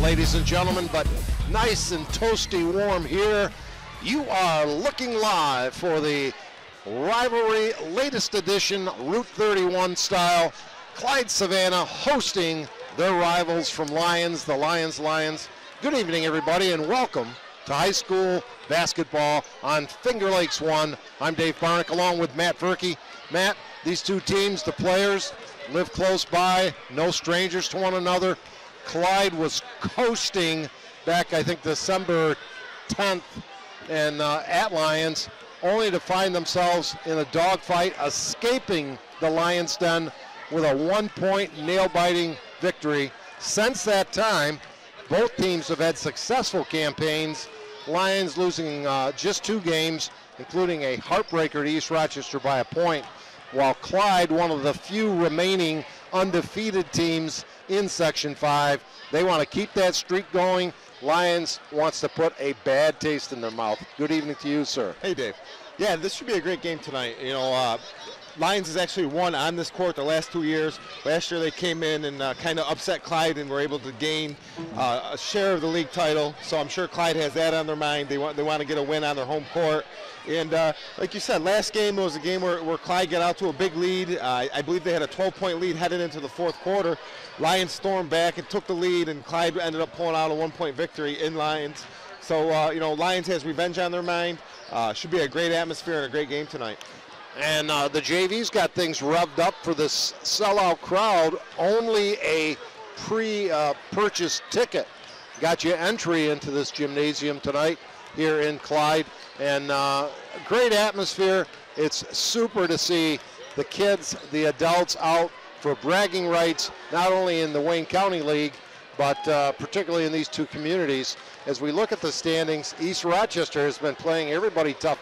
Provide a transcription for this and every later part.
Ladies and gentlemen, but nice and toasty warm here. You are looking live for the rivalry latest edition Route 31 style. Clyde-Savannah hosting their rivals from Lyons, the Lyons Lions. Good evening, everybody, and welcome to high school basketball on Finger Lakes 1. I'm Dave Barnick along with Matt Verkey. Matt, these two teams, the players, live close by, no strangers to one another. Clyde was coasting back, I think, December 10th and at Lyons, only to find themselves in a dogfight, escaping the Lions' den with a one-point nail-biting victory. Since that time, both teams have had successful campaigns. Lions losing just 2 games, including a heartbreaker to East Rochester by a point, while Clyde, one of the few remaining undefeated teams in Section 5. They want to keep that streak going. Lions wants to put a bad taste in their mouth. Good evening to you, sir. Hey, Dave. Yeah, this should be a great game tonight. You know, Lions has actually won on this court the last 2 years. Last year they came in and kind of upset Clyde and were able to gain a share of the league title. So I'm sure Clyde has that on their mind. They want to get a win on their home court. And like you said, last game was a game where Clyde got out to a big lead. I believe they had a 12-point lead headed into the fourth quarter. Lions stormed back and took the lead, and Clyde ended up pulling out a 1-point victory in Lions. So, you know, Lions has revenge on their mind. Should be a great atmosphere and a great game tonight. And the JV's got things revved up for this sellout crowd. Only a pre-purchased ticket got you entry into this gymnasium tonight here in Clyde. And great atmosphere. It's super to see the kids, the adults out for bragging rights, not only in the Wayne County League, but particularly in these two communities. As we look at the standings, East Rochester has been playing everybody tough.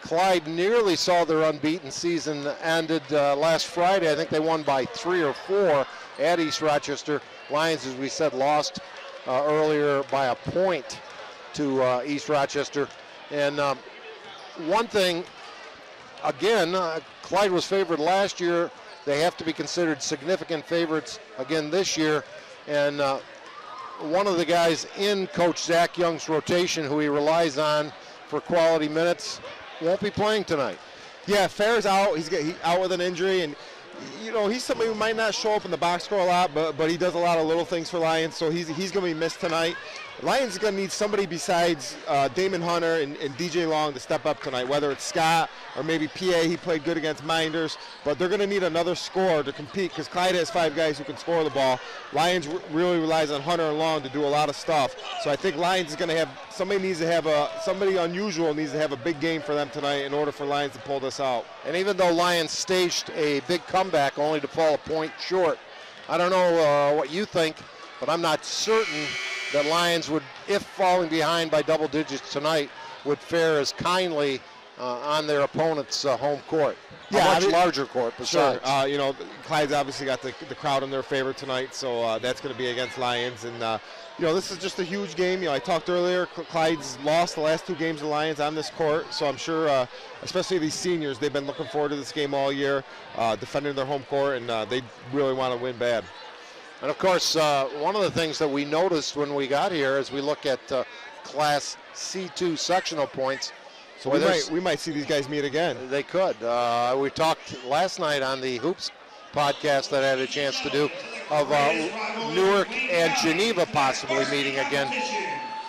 Clyde nearly saw their unbeaten season ended last Friday. I think they won by 3 or 4 at East Rochester. Lions, as we said, lost earlier by a point to East Rochester. And one thing, again, Clyde was favored last year. They have to be considered significant favorites again this year. And one of the guys in Coach Zach Young's rotation, who he relies on for quality minutes, won't be playing tonight. Yeah, Fair's out. He's out with an injury, and you know, he's somebody who might not show up in the box score a lot, but he does a lot of little things for Lions, so he's going to be missed tonight. Lions is going to need somebody besides Damon Hunter and DJ Long to step up tonight, whether it's Scott or maybe PA. He played good against Minders, but they're going to need another scorer to compete because Clyde has 5 guys who can score the ball. Lions really relies on Hunter and Long to do a lot of stuff. So I think Lions is going to have somebody unusual needs to have a big game for them tonight in order for Lions to pull this out. And even though Lions staged a big comeback only to fall a point short, I don't know what you think, but I'm not certain that Lions would, if falling behind by double digits tonight, would fare as kindly on their opponent's home court. Yeah, a much larger court besides. Sure. You know, Clyde's obviously got the crowd in their favor tonight, so that's going to be against Lions. And, you know, this is just a huge game. You know, I talked earlier, Clyde's lost the last 2 games of Lions on this court, so I'm sure, especially these seniors, they've been looking forward to this game all year, defending their home court, and they really want to win bad. And, of course, one of the things that we noticed when we got here as we look at Class C2 sectional points. So we might see these guys meet again. They could. We talked last night on the Hoops podcast that I had a chance to do of Newark and Geneva possibly meeting again.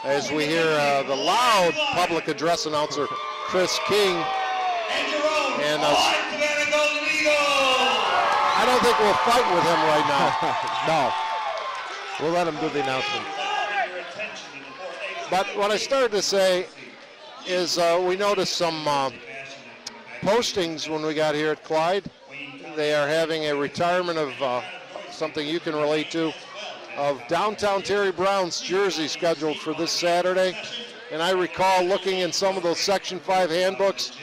As we hear the loud public address announcer, Chris King. And don't think we'll fight with him right now. No. We'll let him do the announcement. But what I started to say is we noticed some postings when we got here at Clyde. They are having a retirement of something you can relate to, of downtown Terry Brown's jersey scheduled for this Saturday. And I recall looking in some of those Section 5 handbooks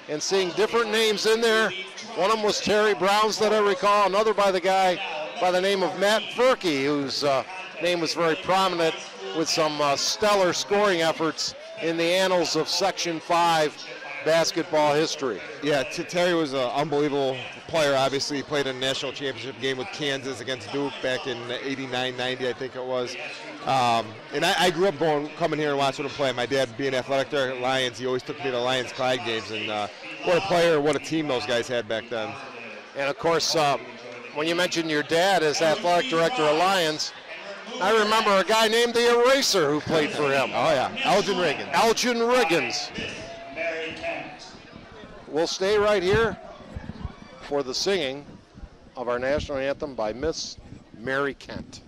and seeing different names in there. One of them was Terry Brown's that I recall, another by the guy by the name of Matt Verkey, whose name was very prominent with some stellar scoring efforts in the annals of Section 5 basketball history. Yeah, Terry was an unbelievable player. Obviously, he played in a national championship game with Kansas against Duke back in '89, '90, I think it was. And I grew up coming here and watching him play. My dad being athletic there at Lions, he always took me to Lions Clyde games. And what a player, what a team those guys had back then. And of course, when you mentioned your dad as athletic director of Lions, I remember a guy named the Eraser who played for him. Oh yeah, Elgin Riggins. Elgin Riggins. We'll stay right here for the singing of our national anthem by Miss Mary Kent.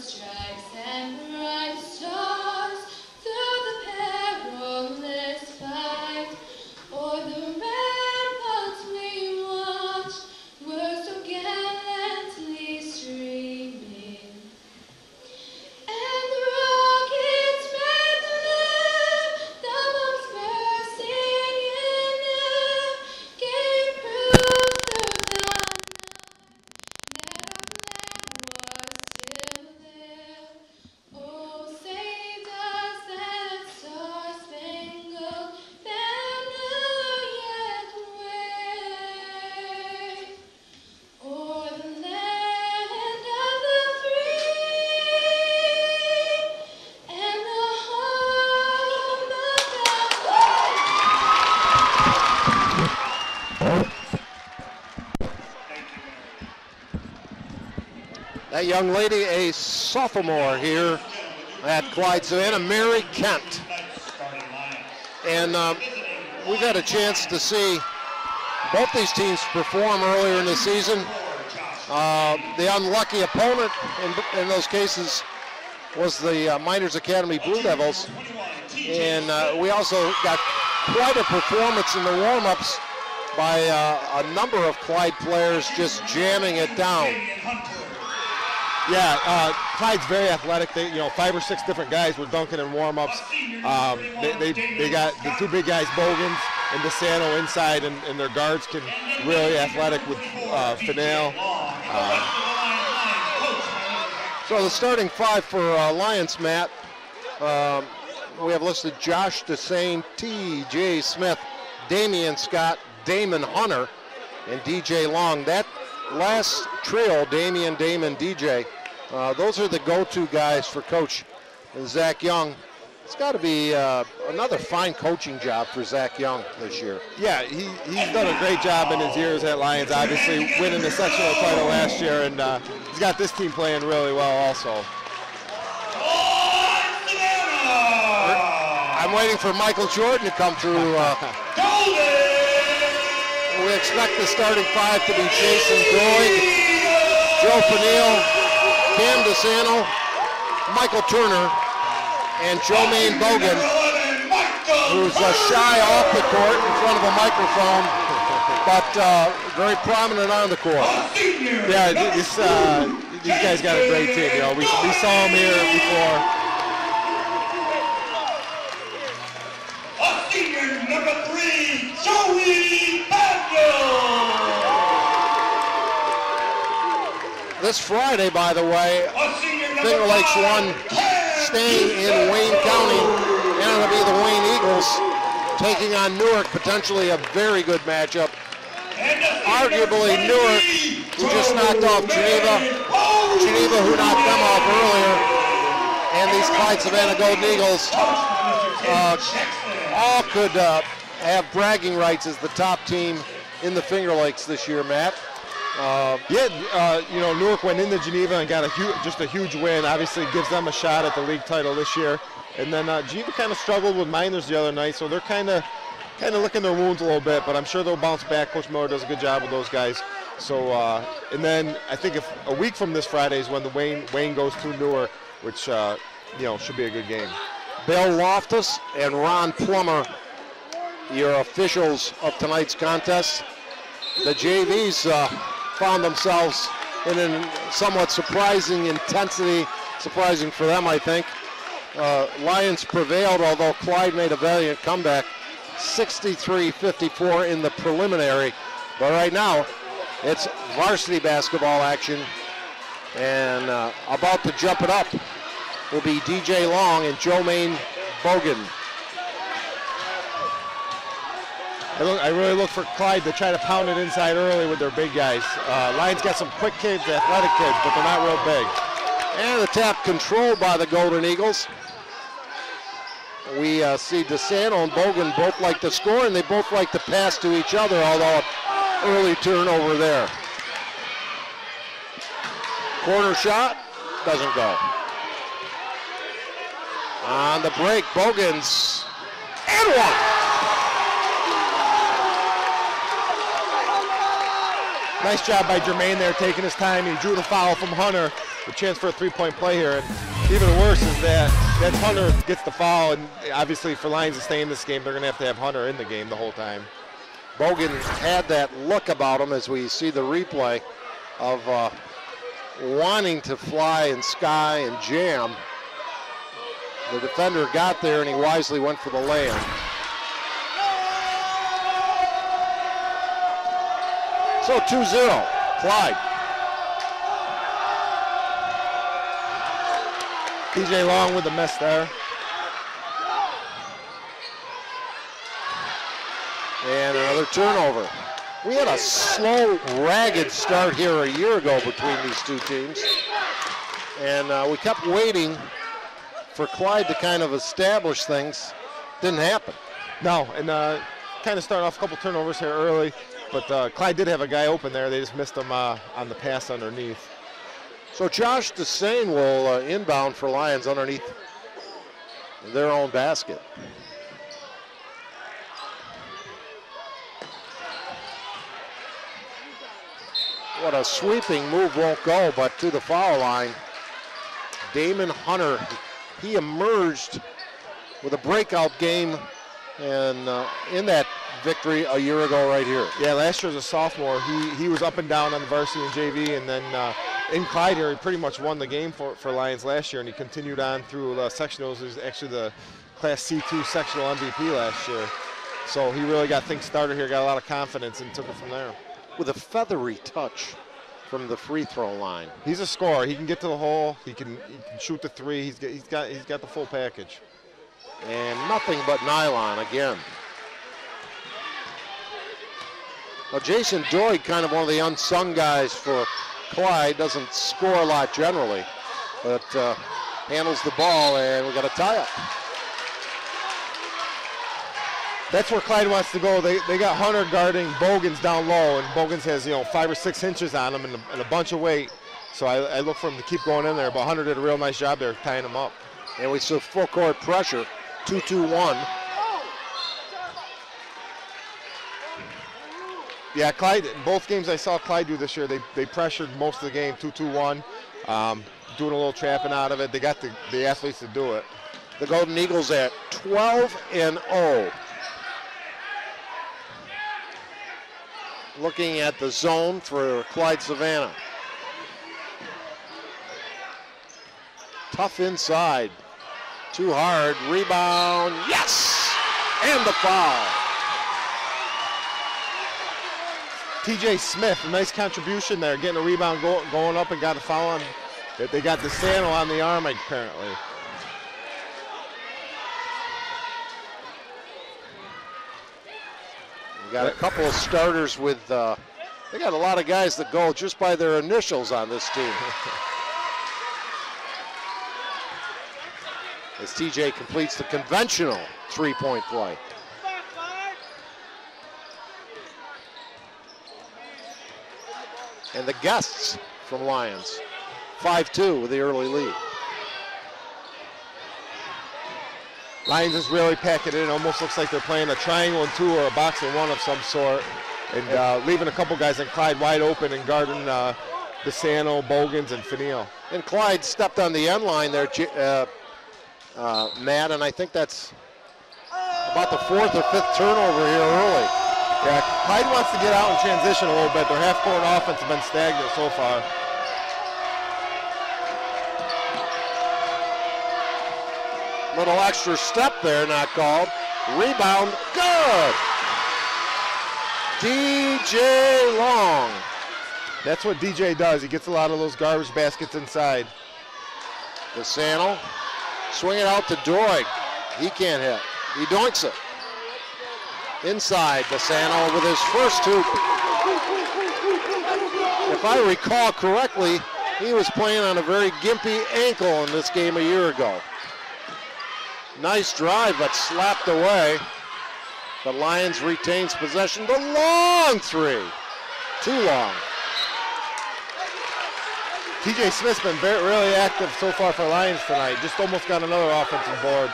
Strikes and bright stars through the perilous fight, o'er the ramparts we watched were so gallantly streaming, and the rockets made the air, the bombs bursting in air, gave proof through the night that our flag was still there. Oh, saved us that star-spangled banner yet waved o'er the land of the free and the home of That young lady, a sophomore here at Clyde-Savannah, Mary Kent. And we've had a chance to see both these teams perform earlier in the season. The unlucky opponent in those cases was the Miners Academy Blue Devils. And we also got quite a performance in the warm-ups by a number of Clyde players just jamming it down. Yeah, Clyde's very athletic. They, 5 or 6 different guys were dunking in warm-ups. They got the 2 big guys, Bogans and DeSanto inside, and their guards can really athletic with Fennell. So the starting 5 for Lions, Matt, we have listed Josh DeSane, T.J. Smith, Damian Scott, Damon Hunter, and D.J. Long. That last trio, Damon, DJ, those are the go-to guys for Coach Zach Young. It's got to be another fine coaching job for Zach Young this year. Yeah, he's done a great job in his years at Lions, obviously winning the sectional title last year, and he's got this team playing really well also. I'm waiting for Michael Jordan to come through. We expect the starting 5 to be Jason Groig, Joe Fennell, Cam DeSanto, Michael Turner, and Jomaine Bogan, who's shy off the court in front of a microphone, but very prominent on the court. Yeah, these guys got a great team. We saw them here before. Number 3, Joey Bagno. This Friday, by the way, Finger Lakes won, staying in Wayne County, and it'll be the Wayne Eagles taking on Newark, potentially a very good matchup. Arguably Newark, who just knocked off Geneva, who knocked them off earlier, and these Clyde-Savannah Golden Eagles all could have bragging rights as the top team in the Finger Lakes this year, Matt. You know, Newark went into Geneva and got just a huge win. Obviously gives them a shot at the league title this year. And then Geneva kind of struggled with Miners the other night, so they're kind of licking their wounds a little bit, but I'm sure they'll bounce back. Coach Miller does a good job with those guys. So, and then I think if a week from this Friday is when the Wayne goes to Newark, which, you know, should be a good game. Bill Loftus and Ron Plummer, your officials of tonight's contest. The JVs found themselves in a somewhat surprising intensity, surprising for them, I think. Lions prevailed, although Clyde made a valiant comeback, 63-54 in the preliminary. But right now, it's varsity basketball action, and about to jump it up will be DJ Long and Joe Main Bogan. I really look for Clyde to try to pound it inside early with their big guys. Lions got some quick kids, athletic kids, but they're not real big. And the tap controlled by the Golden Eagles. We see DeSanto and Bogan both like to score, and they both like to pass to each other, although an early turnover there. Corner shot, doesn't go. On the break, Bogan's, and one. Nice job by Jermaine there, taking his time. He drew the foul from Hunter. A chance for a three-point play here. And even worse is that Hunter gets the foul, and obviously for Lions to stay in this game, they're going to have Hunter in the game the whole time. Bogan had that look about him as we see the replay of wanting to fly and sky and jam. The defender got there, and he wisely went for the lay-in. So 2-0, Clyde. DJ Long with the miss there. And another turnover. We had a slow, ragged start here a year ago between these two teams. And we kept waiting for Clyde to kind of establish things. Didn't happen. No, and kind of started off a couple turnovers here early. But Clyde did have a guy open there. They just missed him on the pass underneath. So Josh Desane will inbound for Lions underneath their own basket. What a sweeping move, won't go, but to the foul line. Damon Hunter, he emerged with a breakout game and in that victory a year ago right here. Yeah, last year as a sophomore, he was up and down on the varsity and JV, and then in Clyde here, he pretty much won the game for Lions last year, and he continued on through sectionals. He was actually the Class C2 sectional MVP last year. So he really got things started here, got a lot of confidence, and took it from there. With a feathery touch from the free throw line. He's a scorer. He can get to the hole. He can shoot the three. He's got the full package. And nothing but nylon again. Well, Jason Doig, kind of one of the unsung guys for Clyde, doesn't score a lot generally, but handles the ball, and we got a tie-up. That's where Clyde wants to go. They got Hunter guarding Bogans down low, and Bogans has 5 or 6 inches on him and a bunch of weight. So I look for him to keep going in there, but Hunter did a real nice job there tying him up. And we saw full court pressure, 2-2-1. Yeah, Clyde, in both games I saw Clyde do this year, they pressured most of the game, 2-2-1, doing a little trapping out of it. They got the athletes to do it. The Golden Eagles at 12-0. Looking at the zone for Clyde-Savannah. Tough inside. Too hard. Rebound. Yes! And the foul. TJ Smith, a nice contribution there, getting a rebound going up and got a foul on. They got the sandal on the arm apparently. We got a couple of starters with, they got a lot of guys that go just by their initials on this team. As TJ completes the conventional three-point play. And the guests from Lions, 5-2 with the early lead. Lions is really packing it in. Almost looks like they're playing a triangle and 2 or a box and 1 of some sort. And leaving a couple guys in Clyde wide open and guarding DeSano, Bogans, and Fennell. And Clyde stepped on the end line there, Matt, and I think that's about the 4th or 5th turnover here early. Yeah, Clyde wants to get out and transition a little bit. Their half-court offense has been stagnant so far. Little extra step there, not called. Rebound, good. DJ Long. That's what DJ does. He gets a lot of those garbage baskets inside. DeSano, swing it out to Doig. He can't hit. He doinks it. Inside, DeSano with his first hoop. If I recall correctly, he was playing on a very gimpy ankle in this game a year ago. Nice drive, but slapped away. The Lions retains possession. The long 3. Too long. TJ Smith's been really active so far for Lions tonight. Just almost got another offensive board.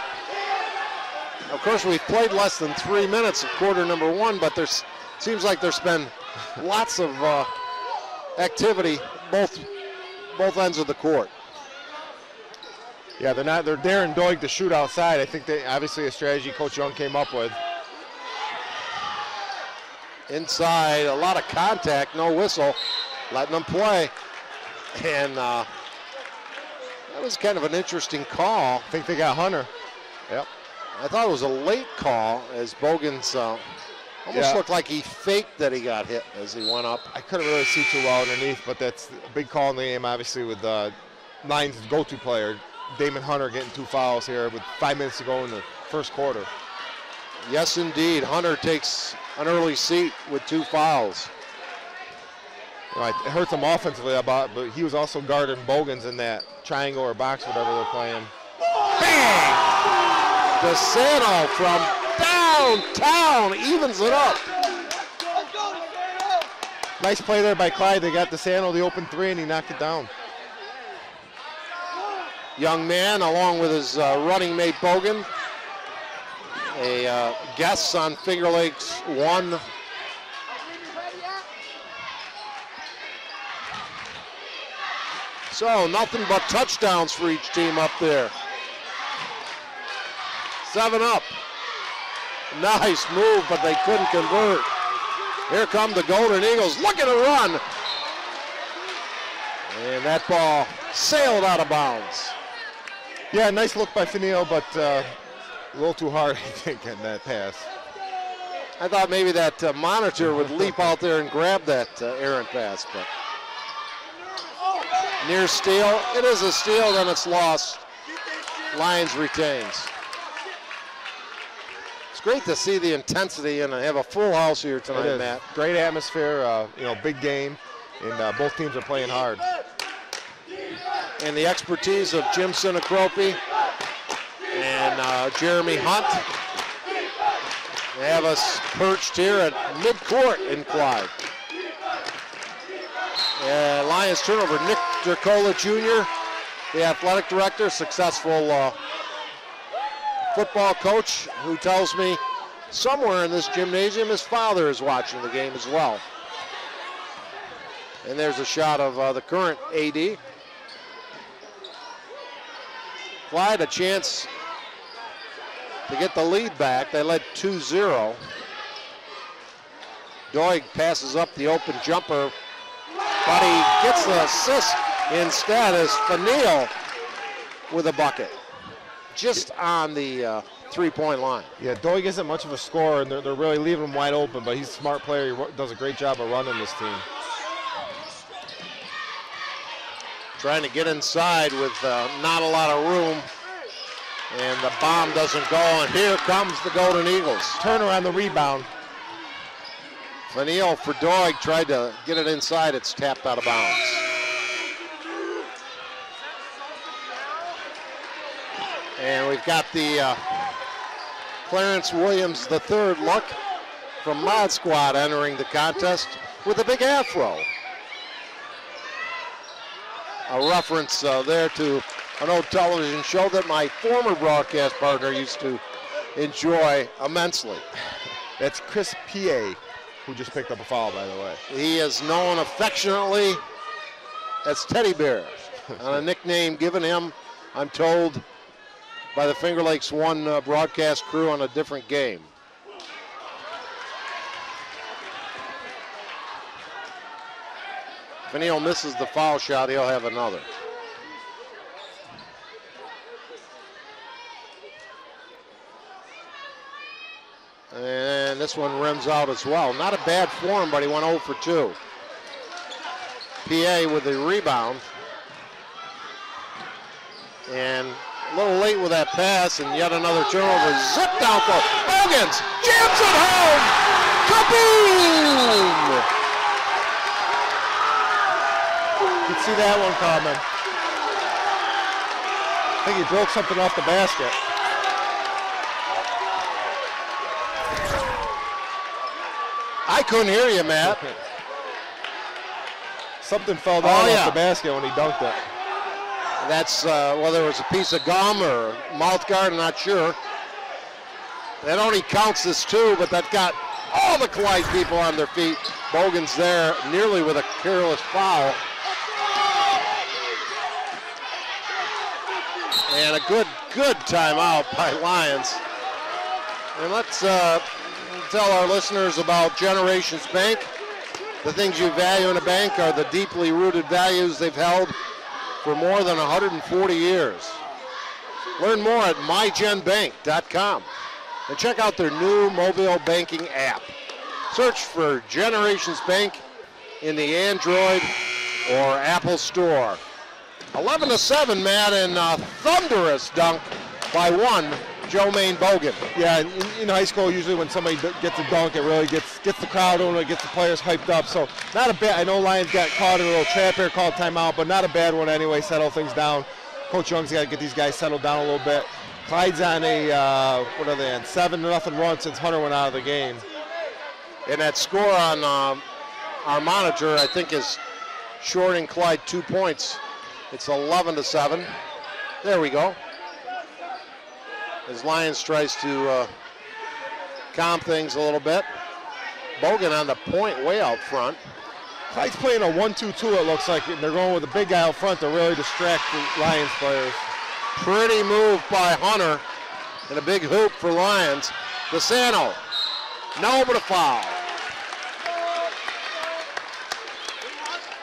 Of course, we've played less than 3 minutes of quarter number 1, but there's seems like there's been lots of activity both ends of the court. Yeah, they're daring Doig to shoot outside. I think they obviously a strategy Coach Young came up with. Inside, a lot of contact, no whistle, letting them play. And that was kind of an interesting call. I think they got Hunter. Yep. I thought it was a late call as Bogans almost looked like he faked that he got hit as he went up. I couldn't really see too well underneath, but that's a big call in the game, obviously, with Lions' go-to player, Damon Hunter, getting 2 fouls here with 5 minutes to go in the first quarter. Yes, indeed. Hunter takes an early seat with 2 fouls. Right, it hurts him offensively, but he was also guarding Bogans in that triangle or box, whatever they're playing. Bang! DeSano from downtown evens it up. Nice play there by Clyde. They got DeSano the open 3, and he knocked it down. Young man, along with his running mate Bogan. A guest on Finger Lakes 1. So nothing but touchdowns for each team up there. 7 up. Nice move, but they couldn't convert. Here come the Golden Eagles looking to run. And that ball sailed out of bounds. Yeah, nice look by Fennell, but a little too hard, I think, in that pass. I thought maybe that monitor would leap out there and grab that errant pass, but near steal. It is a steal, then it's lost. Lions retains. It's great to see the intensity and have a full house here tonight, Matt. Great atmosphere, big game, and both teams are playing hard. And the expertise of Jim Sinacropi and Jeremy Hunt. They have us perched here at midcourt in Clyde. Lions turnover. Nick Dercola Jr., the athletic director, successful football coach, who tells me somewhere in this gymnasium his father is watching the game as well. And there's a shot of the current AD. Clyde a chance to get the lead back. They led 2-0. Doig passes up the open jumper, but he gets the assist instead as Fennell with a bucket. Just on the 3-point line. Yeah, Doig isn't much of a scorer, and they're really leaving him wide open, but he's a smart player. He does a great job of running this team. Trying to get inside with not a lot of room, and the bomb doesn't go, and here comes the Golden Eagles. Turner on the rebound. Fennell for Doig tried to get it inside. It's tapped out of bounds. And we've got the Clarence Williams III look from Mod Squad entering the contest with a big afro. a reference there to an old television show that my former broadcast partner used to enjoy immensely. That's Chris P.A., who just picked up a foul, by the way. He is known affectionately as Teddy Bear, on a nickname given him, I'm told, by the Finger Lakes 1 broadcast crew on a different game. If Fanil misses the foul shot, he'll have another. And this one rims out as well. Not a bad form, but he went 0 for 2. PA with the rebound. And a little late with that pass, and yet another turnover. Zip down for Bogans. Jams it home. Kaboom! You can see that one coming. I think he broke something off the basket. I couldn't hear you, Matt. Something fell down off the basket when he dunked it. That's, whether it was a piece of gum or mouth guard, I'm not sure. That only counts as 2, but that got all the Clyde people on their feet. Bogan's there, nearly with a careless foul. And a good timeout by Lions. And let's tell our listeners about Generations Bank. The things you value in a bank are the deeply rooted values they've held for more than 140 years. Learn more at mygenbank.com and check out their new mobile banking app. Search for Generations Bank in the Android or Apple Store. 11-7, Matt, and a thunderous dunk by one, Joe Maine Bogan. Yeah, in high school, usually when somebody gets a dunk, it really gets the crowd on it, gets the players hyped up. So not a bad. I know Lions got caught in a little trap here, called timeout, but not a bad one anyway. Settle things down. Coach Young's got to get these guys settled down a little bit. Clyde's on a 7-0 run since Hunter went out of the game. And that score on our monitor, I think, is shorting Clyde 2 points. It's 11-7. There we go. As Lions tries to calm things a little bit. Bogan on the point way out front. Clyde's playing a 1-2-2, it looks like, and they're going with a big guy out front to really distract the Lions players. Pretty move by Hunter, and a big hoop for Lions. DeSanto, no but a foul.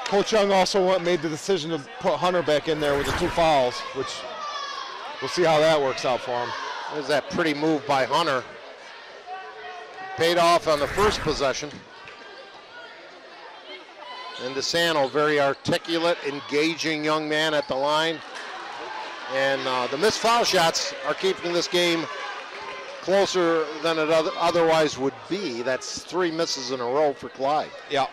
Coach Young also made the decision to put Hunter back in there with the 2 fouls, which we'll see how that works out for him. There's that pretty move by Hunter. Paid off on the first possession. And DeSanto, very articulate, engaging young man at the line. And the missed foul shots are keeping this game closer than it otherwise would be. That's 3 misses in a row for Clyde. Yeah.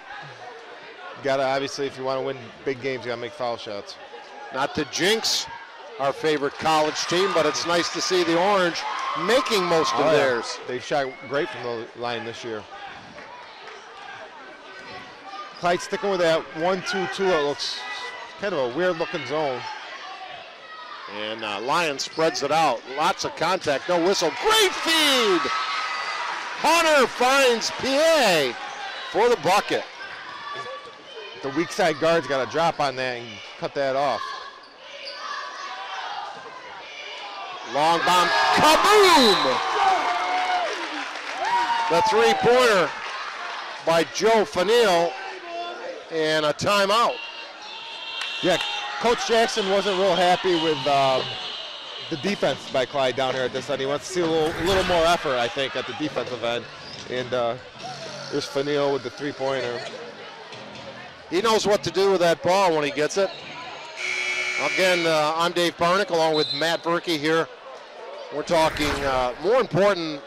Gotta, obviously, if you want to win big games, you gotta make foul shots. Not to jinx our favorite college team, but it's nice to see the Orange making most of theirs. They shot great from the line this year. Clyde sticking with that 1-2-2. It looks kind of a weird looking zone. And Lyons spreads it out. Lots of contact, no whistle. Great feed! Hunter finds PA for the bucket. The weak side guard's got a drop on that and cut that off. Long bomb, kaboom! The 3-pointer by Joe Fanil, and a timeout. Yeah, Coach Jackson wasn't real happy with the defense by Clyde down here at this end. He wants to see a little more effort, I think, at the defensive end. And there's Fanil with the 3-pointer. He knows what to do with that ball when he gets it. Again, I'm Dave Barnick along with Matt Verkey here. We're talking more important,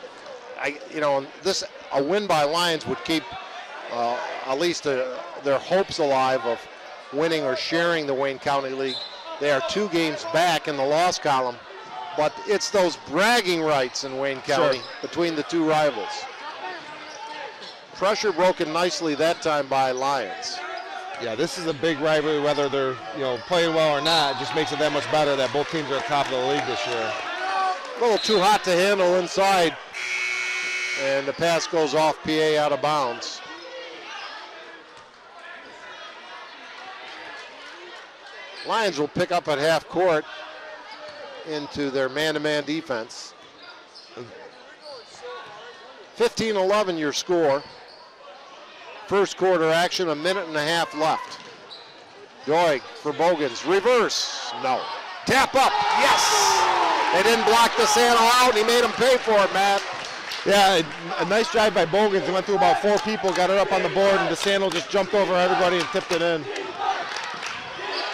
a win by Lions would keep at least their hopes alive of winning or sharing the Wayne County League. They are 2 games back in the loss column, but it's those bragging rights in Wayne County between the 2 rivals. Pressure broken nicely that time by Lions. Yeah, this is a big rivalry, whether they're playing well or not. It just makes it that much better that both teams are at the top of the league this year. A little too hot to handle inside, and the pass goes off PA out of bounds. Lions will pick up at half court into their man-to-man defense. 15-11 your score. First quarter action, 1.5 minutes left. Doig for Bogans, reverse, no. Tap up, yes! They didn't block DeSanto out, and he made him pay for it, Matt. Yeah, a nice drive by Bogans. He went through about 4 people, got it up on the board, and DeSanto just jumped over everybody and tipped it in.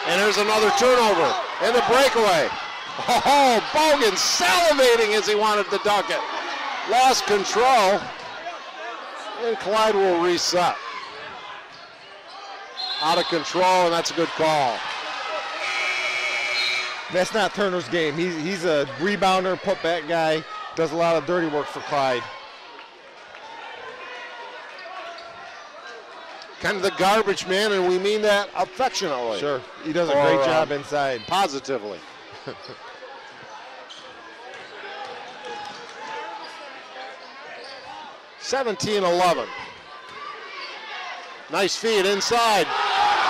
And there's another turnover, and the breakaway. Oh, Bogans salivating as he wanted to dunk it. Lost control, and Clyde will reset. Out of control, and that's a good call. That's not Turner's game. He's a rebounder, put-back guy, does a lot of dirty work for Clyde. Kind of the garbage man, and we mean that affectionately. Sure, he does a great job inside. Positively. (17-11). Nice feed inside.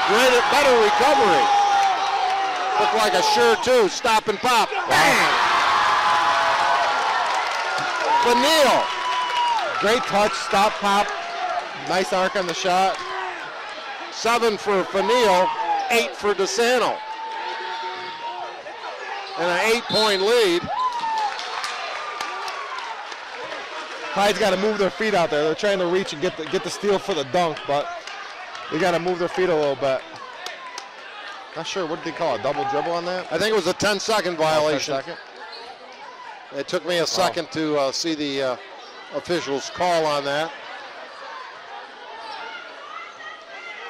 Better recovery. Looked like a sure two. Stop and pop. Bam! Vanille. Great touch, stop, pop. Nice arc on the shot. 7 for Fanil, 8 for DeSanto. And an 8-point lead. Clyde's got to move their feet out there. They're trying to reach and get the steal for the dunk, but they got to move their feet a little bit. Not sure, what did they call, a double dribble on that? I think it was a 10-second violation. 10 second. It took me a second to see the officials call on that.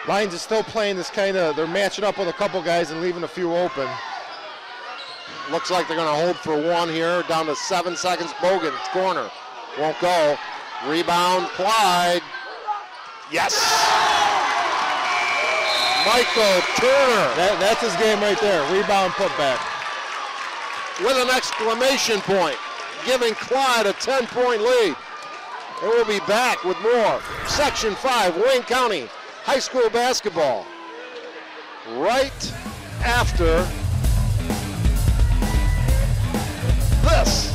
Lions is still playing this kind of, they're matching up with a couple guys and leaving a few open. Looks like they're going to hold for one here, down to 7 seconds. Bogan, corner, won't go. Rebound, Clyde. Yes! Michael Turner. That's his game right there, rebound, putback. With an exclamation point, giving Clyde a 10-point lead. And we'll be back with more Section 5 Wayne County High School basketball right after this.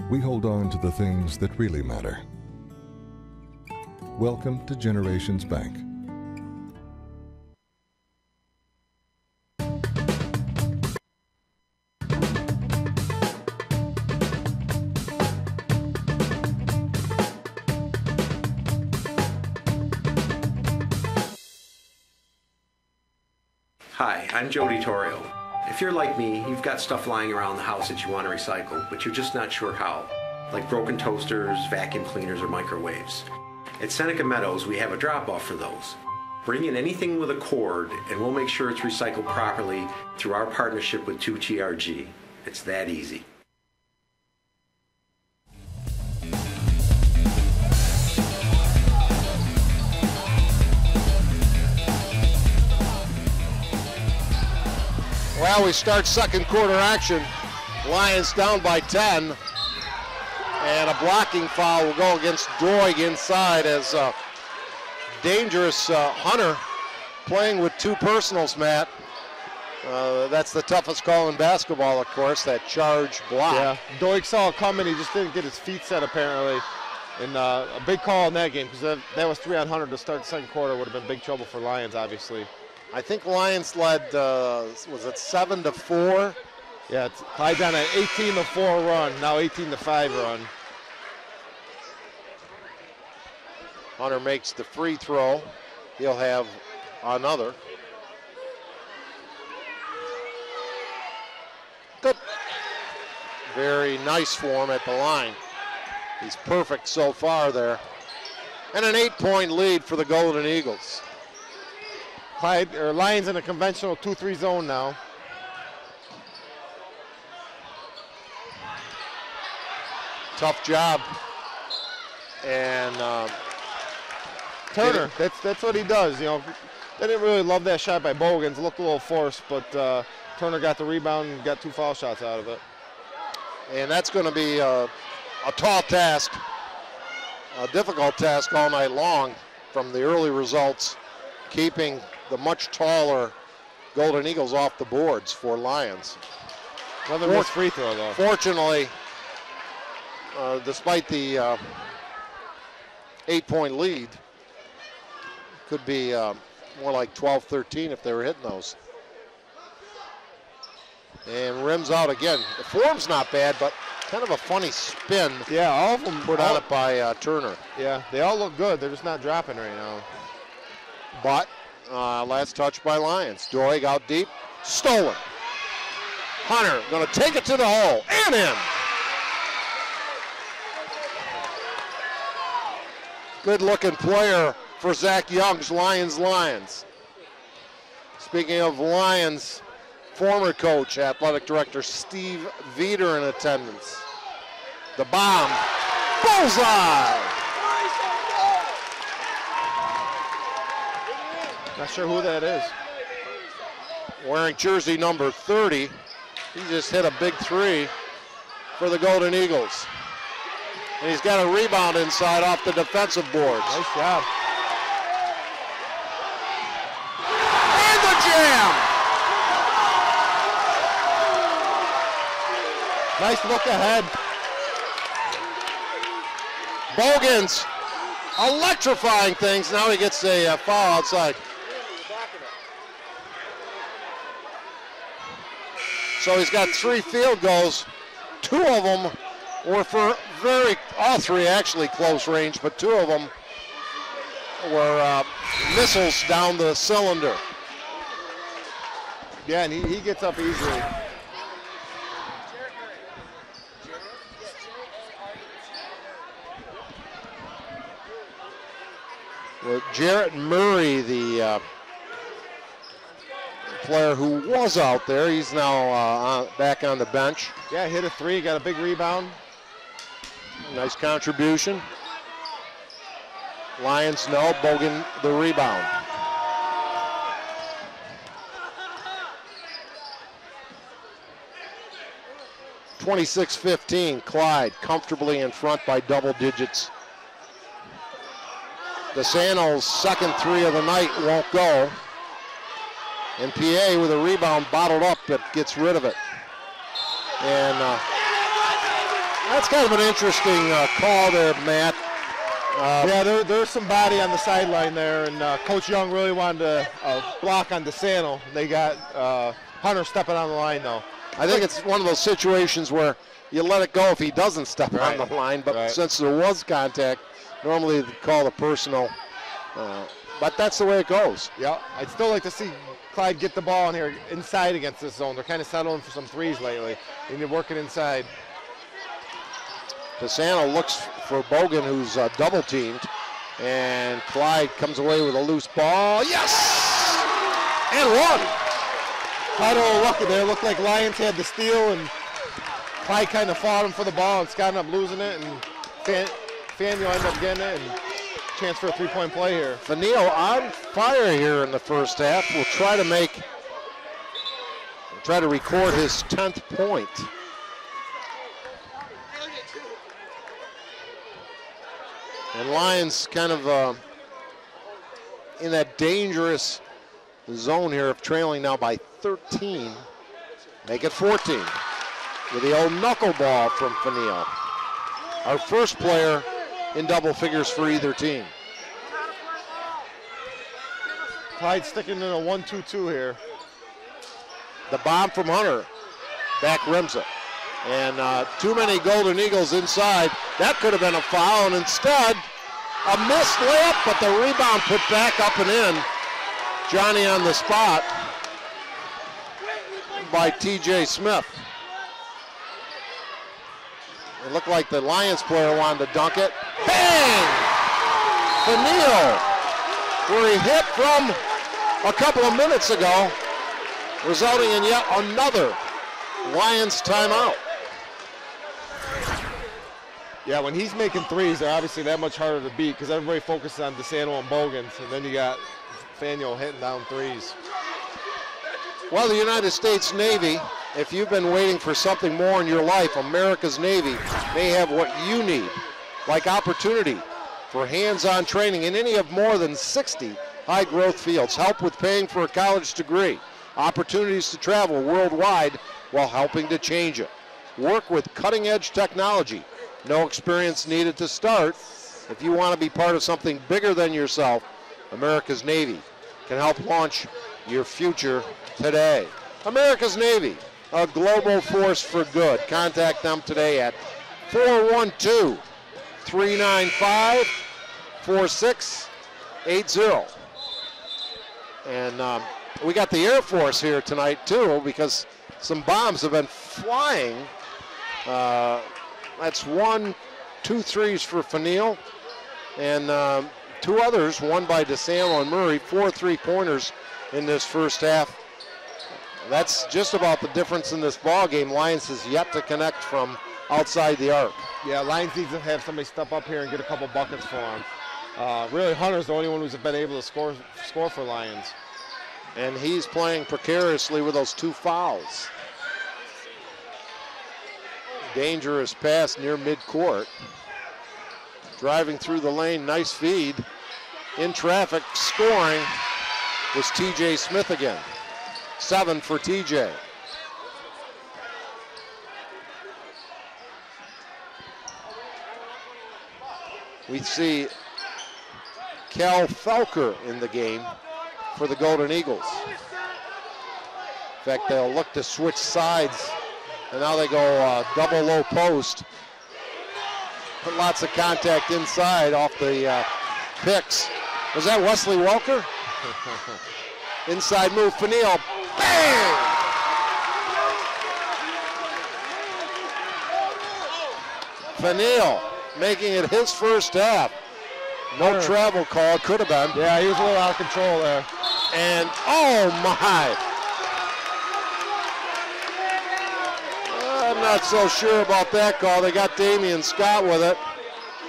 We hold on to the things that really matter. Welcome to Generations Bank. Hi, I'm Jody Torrio. If you're like me, you've got stuff lying around the house that you want to recycle, but you're just not sure how, like broken toasters, vacuum cleaners, or microwaves. At Seneca Meadows, we have a drop-off for those. Bring in anything with a cord, and we'll make sure it's recycled properly through our partnership with 2TRG. It's that easy. Well, we start second quarter action. Lions down by 10. And a blocking foul will go against Doig inside as dangerous Hunter playing with 2 personals, Matt. That's the toughest call in basketball, of course, that charge block. Yeah, Doig saw it coming. He just didn't get his feet set, apparently. And a big call in that game, because that was 3 on Hunter to start the second quarter. Would have been big trouble for Lions, obviously. I think Lions led, was it 7-4? Yeah, Clyde's on an 18-4 run, now 18-5 run. Hunter makes the free throw. He'll have another. Good. Very nice for him at the line. He's perfect so far there. And an 8-point lead for the Golden Eagles. Lions in a conventional 2-3 zone now. tough job. And Turner, that's what he does. You know, they didn't really love that shot by Bogans. It looked a little forced, but Turner got the rebound and got 2 foul shots out of it. And that's going to be a tall task, a difficult task all night long from the early results, keeping the much taller Golden Eagles off the boards for Lions. Another missed free throw, though. Fortunately, despite the 8-point lead, could be more like 12-13 if they were hitting those. And rims out again. The form's not bad, but kind of a funny spin. Yeah, all of them put on it by Turner. Yeah, they all look good. They're just not dropping right now. But last touch by Lions. Doig out deep, stolen. Hunter going to take it to the hole and in. Good looking player for Zach Young's Lyons Lions. Speaking of Lions, former coach, athletic director Steve Veeder in attendance. The bomb, bullseye! Not sure who that is. Wearing jersey number 30. He just hit a big 3 for the Golden Eagles. And he's got a rebound inside off the defensive boards. Nice job. And the jam! Nice look ahead. Bogans electrifying things. Now he gets a foul outside. So he's got 3 field goals. 2 of them were for all 3 actually close range, but 2 of them were missiles down the cylinder. Yeah, and he gets up easily. Well, Jarrett Murray, the player who was out there, he's now back on the bench. Yeah, hit a 3, got a big rebound. Nice contribution. Lions no, Bogan the rebound. (26-15), Clyde comfortably in front by double digits. DeSano's second 3 of the night won't go. And PA with a rebound bottled up that gets rid of it. And that's kind of an interesting call there, Matt. Yeah, there's somebody on the sideline there, and Coach Young really wanted to block on DeSano. They got Hunter stepping on the line, though. I think it's one of those situations where you let it go if he doesn't step on the line, but since there was contact, normally they call the personal. But that's the way it goes. Yeah, I'd still like to see Clyde get the ball in here inside against this zone. They're kind of settling for some 3s lately, and they're working inside. DeSano looks for Bogan, who's double teamed, and Clyde comes away with a loose ball. Yes! And 1. Clyde a little lucky there. Looked like Lions had the steal, and Clyde kind of fought him for the ball and Scott ended up losing it, and Faneuil ended up getting it, and chance for a 3-point play here. Faneuil on fire here in the first half. We'll try to record his 10th point. And Lions kind of in that dangerous zone here of trailing now by 13. Make it 14 with the old knuckleball from Faneuil. Our first player in double figures for either team. Clyde sticking in a 1-2-2 here. The bomb from Hunter. Back rims it. And too many Golden Eagles inside. That could have been a foul, and instead, a missed layup, but the rebound put back up and in. Johnny on the spot by TJ Smith. It looked like the Lions player wanted to dunk it. Bang! Faneuil, where he hit from a couple of minutes ago, resulting in yet another Lions timeout. Yeah, when he's making threes, they're obviously that much harder to beat because everybody focuses on DeSanto and Bogans, and then you got Faneuil hitting down threes. Well, the United States Navy, if you've been waiting for something more in your life, America's Navy may have what you need, like opportunity for hands-on training in any of more than 60 high-growth fields, help with paying for a college degree, opportunities to travel worldwide while helping to change it, work with cutting-edge technology, no experience needed to start. If you want to be part of something bigger than yourself, America's Navy can help launch your future today. America's Navy, a global force for good. Contact them today at 412-395-4680. And we got the Air Force here tonight too, because some bombs have been flying. That's 1, 2 threes for Faneuil, and 2 others, one by DeSanto and Murray, 4 3-pointers in this first half. That's just about the difference in this ball game. Lions has yet to connect from outside the arc. Yeah, Lions needs to have somebody step up here and get a couple buckets for them. Really, Hunter's the only one who's been able to score for Lions. And he's playing precariously with those 2 fouls. Dangerous pass near midcourt. Driving through the lane, nice feed. In traffic, scoring was TJ Smith again. 7 for TJ. We see Cal Felker in the game for the Golden Eagles. In fact, they'll look to switch sides, and now they go double low post. Put lots of contact inside off the picks. Was that Wesley Welker? Inside move, Faneuil, bang! Faneuil making it his first half. No travel call, could have been. Yeah, he was a little out of control there. And, oh my! I'm not so sure about that call. They got Damian Scott with it.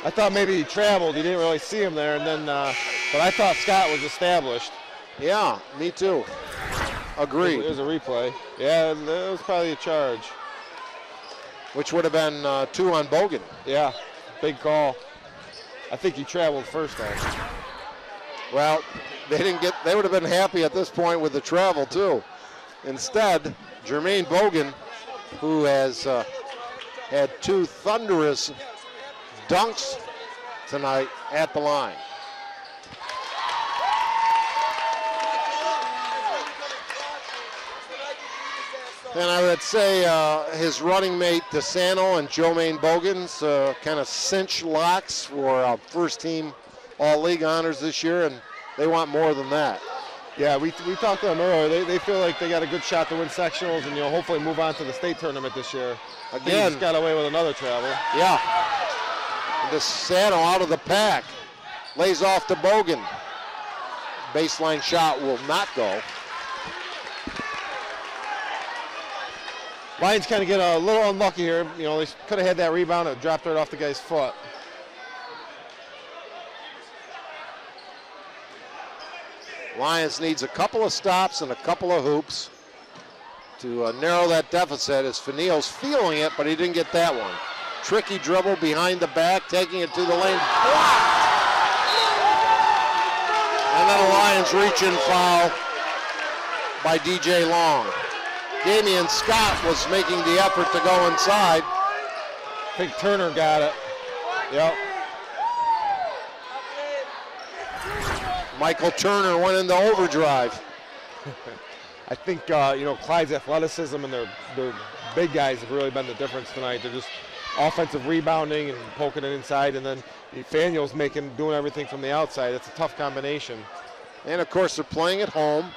I thought maybe he traveled. You didn't really see him there, and then, but I thought Scott was established. Yeah, me too. Agreed. It was a replay. Yeah, that was probably a charge. Which would have been 2 on Bogan. Yeah, big call. I think he traveled first time. Well, they would have been happy at this point with the travel too. Instead, Jermaine Bogan, who has had 2 thunderous dunks tonight at the line. And I would say his running mate DeSanto and Jomaine Bogan's kind of cinch locks for first team all-league honors this year, and they want more than that. Yeah, we talked to them earlier. They feel like they got a good shot to win sectionals and hopefully move on to the state tournament this year. Again, he just got away with another travel. Yeah. DeSanto out of the pack, lays off to Bogan. Baseline shot will not go. Lions kind of get a little unlucky here. They could have had that rebound. It dropped right off the guy's foot. Lions needs a couple of stops and a couple of hoops to narrow that deficit as Faneuil's feeling it, but he didn't get that one. Tricky dribble behind the back, taking it to the lane. And then a Lions reach-in foul by DJ Long. Damian Scott was making the effort to go inside. I think Turner got it. Yep. Michael Turner went into overdrive. I think, Clyde's athleticism and their big guys have really been the difference tonight. They're just offensive rebounding and poking it inside, and then Faneuil's doing everything from the outside. It's a tough combination. And, of course, they're playing at home.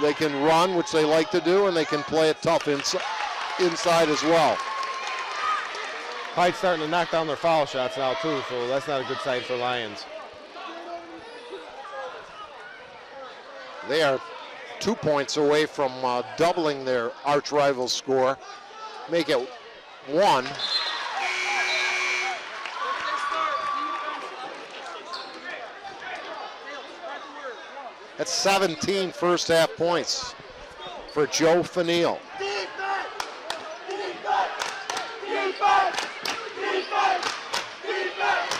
They can run, which they like to do, and they can play it tough inside as well. Clyde's starting to knock down their foul shots now, too, so that's not a good sign for Lions. They are 2 points away from doubling their arch rival score. Make it one. That's 17 first half points for Joe Fanil.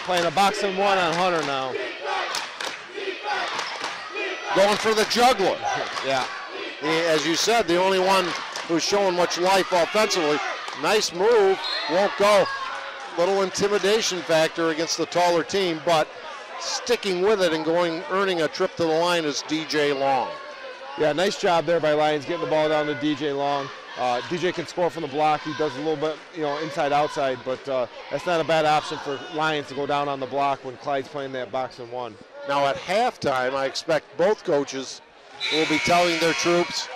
Playing a boxing one on Hunter now. Going for the juggler. Yeah. As you said, the only one who's showing much life offensively. Nice move, won't go. Little intimidation factor against the taller team, but sticking with it and earning a trip to the line is DJ Long. Yeah, nice job there by Lyons getting the ball down to DJ Long. DJ can score from the block. He does a little bit, inside outside, but that's not a bad option for Lyons to go down on the block when Clyde's playing that boxing one. Now at halftime, I expect both coaches will be telling their troops,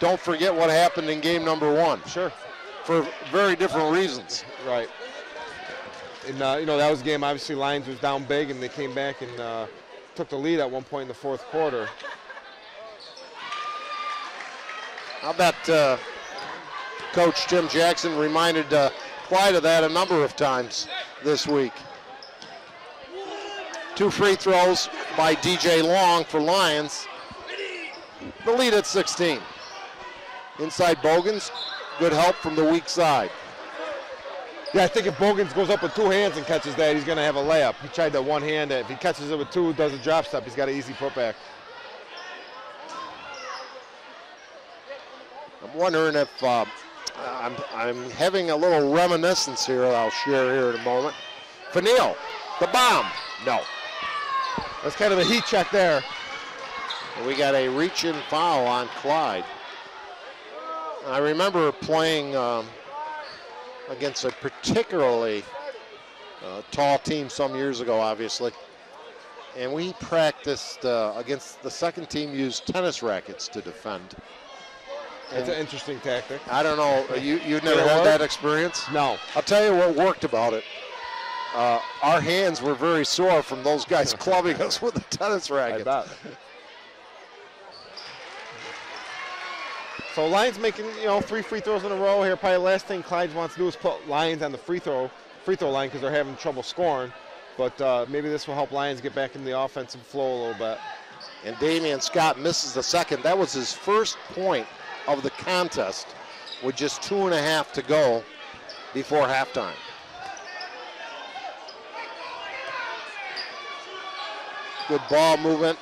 don't forget what happened in game number one. Sure. For very different reasons. Right. And, that was a game, obviously, Lyons was down big, and they came back and took the lead at one point in the fourth quarter. How about Coach Tim Jackson reminded Clyde of that a number of times this week. 2 free throws by DJ Long for Lyons. The lead at 16. Inside Bogans, good help from the weak side. Yeah, I think if Bogans goes up with 2 hands and catches that, he's going to have a layup. He tried that one hand. If he catches it with 2, does a drop step, he's got an easy putback. I'm wondering if I'm having a little reminiscence here I'll share here in a moment. Fanil, the bomb. No. That's kind of a heat check there. And we got a reach-in foul on Clyde. I remember playing against a particularly tall team some years ago, obviously. And we practiced against the second team, used tennis rackets to defend. That's an interesting tactic. I don't know, you've never had that experience? No. I'll tell you what worked about it. Our hands were very sore from those guys clubbing us with a tennis racket. I bet. So Lyons making 3 free throws in a row here. Probably the last thing Clyde wants to do is put Lyons on the free throw line because they're having trouble scoring. But maybe this will help Lyons get back into the offensive flow a little bit. And Damian Scott misses the second. That was his first point of the contest with just 2.5 to go before halftime. Good ball movement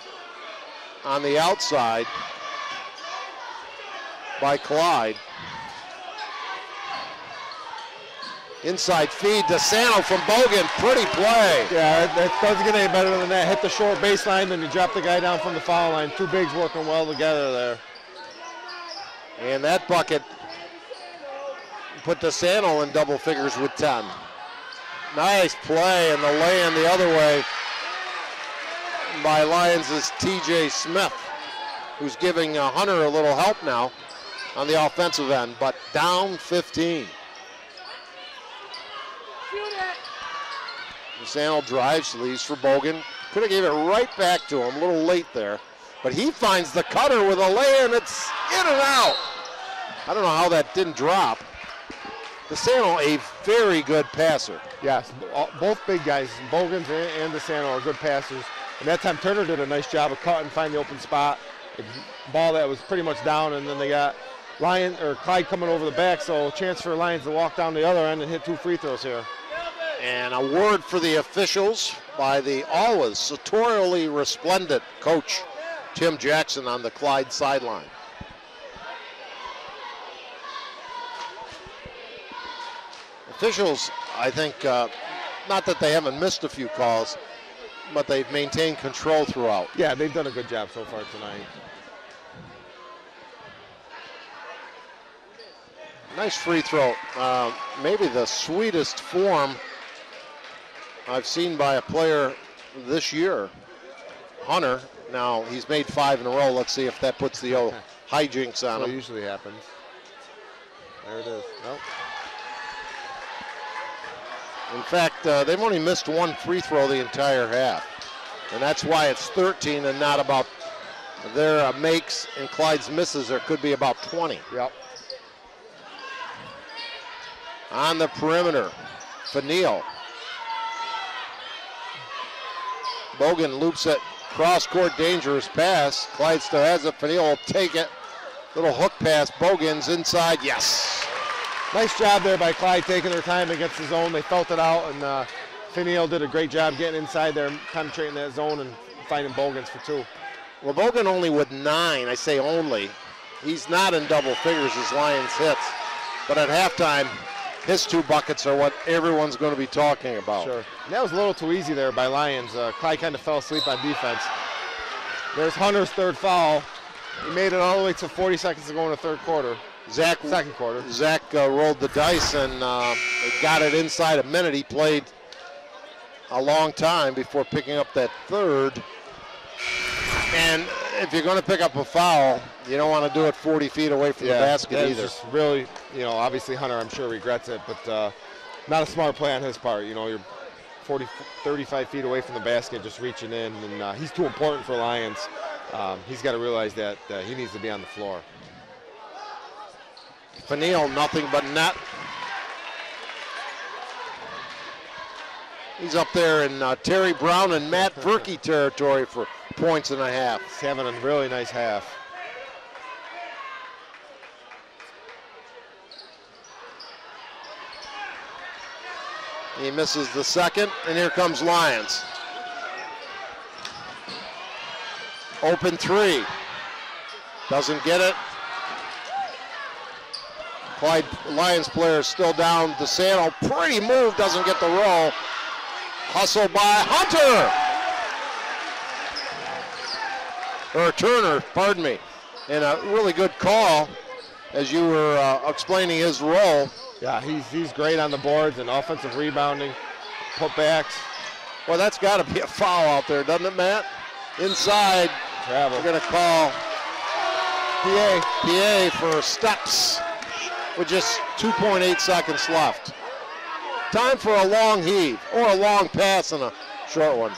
on the outside by Clyde. Inside feed to Sano from Bogan. Pretty play. Yeah, that doesn't get any better than that. Hit the short baseline, then you drop the guy down from the foul line. 2 bigs working well together there. And that bucket put DeSano in double figures with 10. Nice play, and the lay-in the other way by Lyons' TJ Smith, who's giving Hunter a little help now on the offensive end, but down 15. DeSano drives, leaves for Bogan. Could have gave it right back to him, a little late there. But he finds the cutter with a lay-in. It's in and out. I don't know how that didn't drop. DeSano, a very good passer. Yes, both big guys, Bogans and DeSano, are good passers. And that time Turner did a nice job of cutting, find the open spot. A ball that was pretty much down, and then they got Clyde coming over the back, so chance for Lyons to walk down the other end and hit 2 free throws here. And a word for the officials by the always sartorially resplendent coach Tim Jackson on the Clyde sideline. Officials, I think, not that they haven't missed a few calls, but they've maintained control throughout. Yeah, they've done a good job so far tonight. Nice free throw. Maybe the sweetest form I've seen by a player this year. Hunter, now he's made 5 in a row. Let's see if that puts the old hijinks on him. That usually happens. There it is. Nope. In fact, they've only missed 1 free throw the entire half. And that's why it's 13 and not about their makes and Clyde's misses. There could be about 20. Yep. On the perimeter, Fanil. Bogan loops it, cross-court dangerous pass. Clyde still has it, Fanil will take it. Little hook pass, Bogan's inside, yes. Nice job there by Clyde taking their time against the zone. They felt it out, and Fanil did a great job getting inside there, penetrating that zone and finding Bogans for 2. Well, Bogan only with 9, I say only. He's not in double figures as Lions hits. But at halftime, his 2 buckets are what everyone's going to be talking about. Sure. And that was a little too easy there by Lions. Clyde kind of fell asleep on defense. There's Hunter's 3rd foul. He made it all the way to 40 seconds to go in the 3rd quarter. Second quarter. Zach rolled the dice and got it inside a minute. He played a long time before picking up that 3rd. And if you're going to pick up a foul, you don't want to do it 40 feet away from the basket either. Just really, obviously Hunter, I'm sure, regrets it, but not a smart play on his part. You're 35 feet away from the basket, just reaching in, and he's too important for Lions. He's got to realize that he needs to be on the floor. Fanil, nothing but net. He's up there in Terry Brown and Matt Verkey territory for points and a half. He's having a really nice half. He misses the second, and here comes Lions. Open 3. Doesn't get it. Clyde Lions player still down. DeSanto, pretty move, doesn't get the roll. Hustle by Hunter. Or Turner, pardon me. And a really good call as you were explaining his role. Yeah, he's great on the boards and offensive rebounding, putbacks. Well, that's got to be a foul out there, doesn't it, Matt? Inside, travel. We're going to call PA for steps with just 2.8 seconds left. Time for a long heave or a long pass and a short one.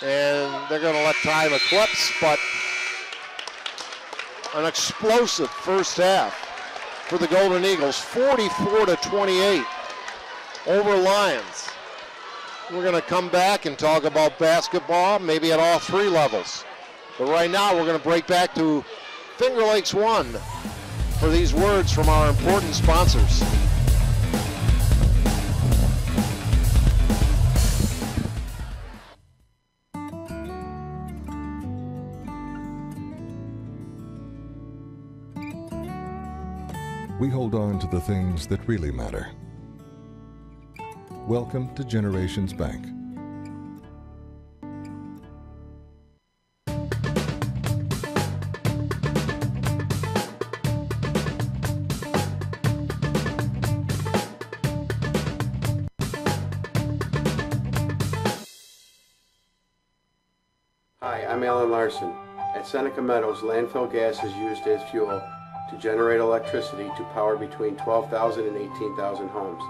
And they're going to let time eclipse, but an explosive first half for the Golden Eagles, 44-28 over Lions. We're going to come back and talk about basketball, maybe at all 3 levels. But right now, we're going to break back to Finger Lakes 1 for these words from our important sponsors. We hold on to the things that really matter. Welcome to Generations Bank. Hi, I'm Alan Larson. At Seneca Meadows, landfill gas is used as fuel to generate electricity to power between 12,000 and 18,000 homes.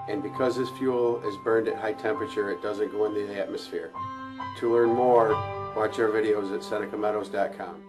And because this fuel is burned at high temperature, it doesn't go into the atmosphere. To learn more, watch our videos at senecameadows.com.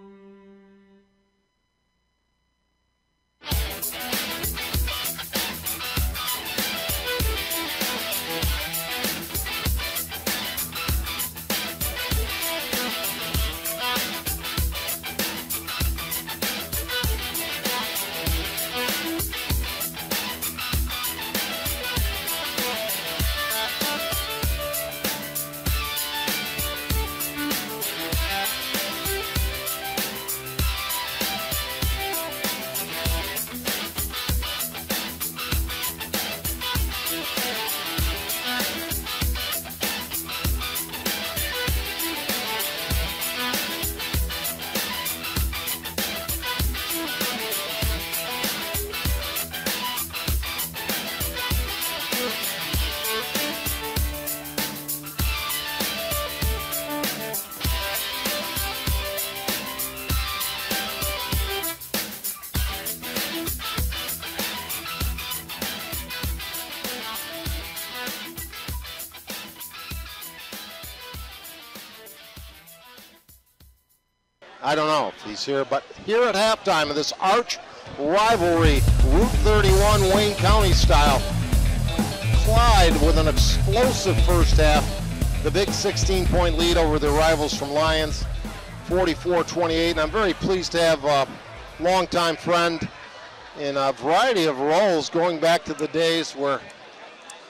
I don't know if he's here, but here at halftime of this arch rivalry Route 31 Wayne County style. Clyde with an explosive first half. The big 16-point lead over the rivals from Lyons, 44-28. And I'm very pleased to have a longtime friend in a variety of roles going back to the days where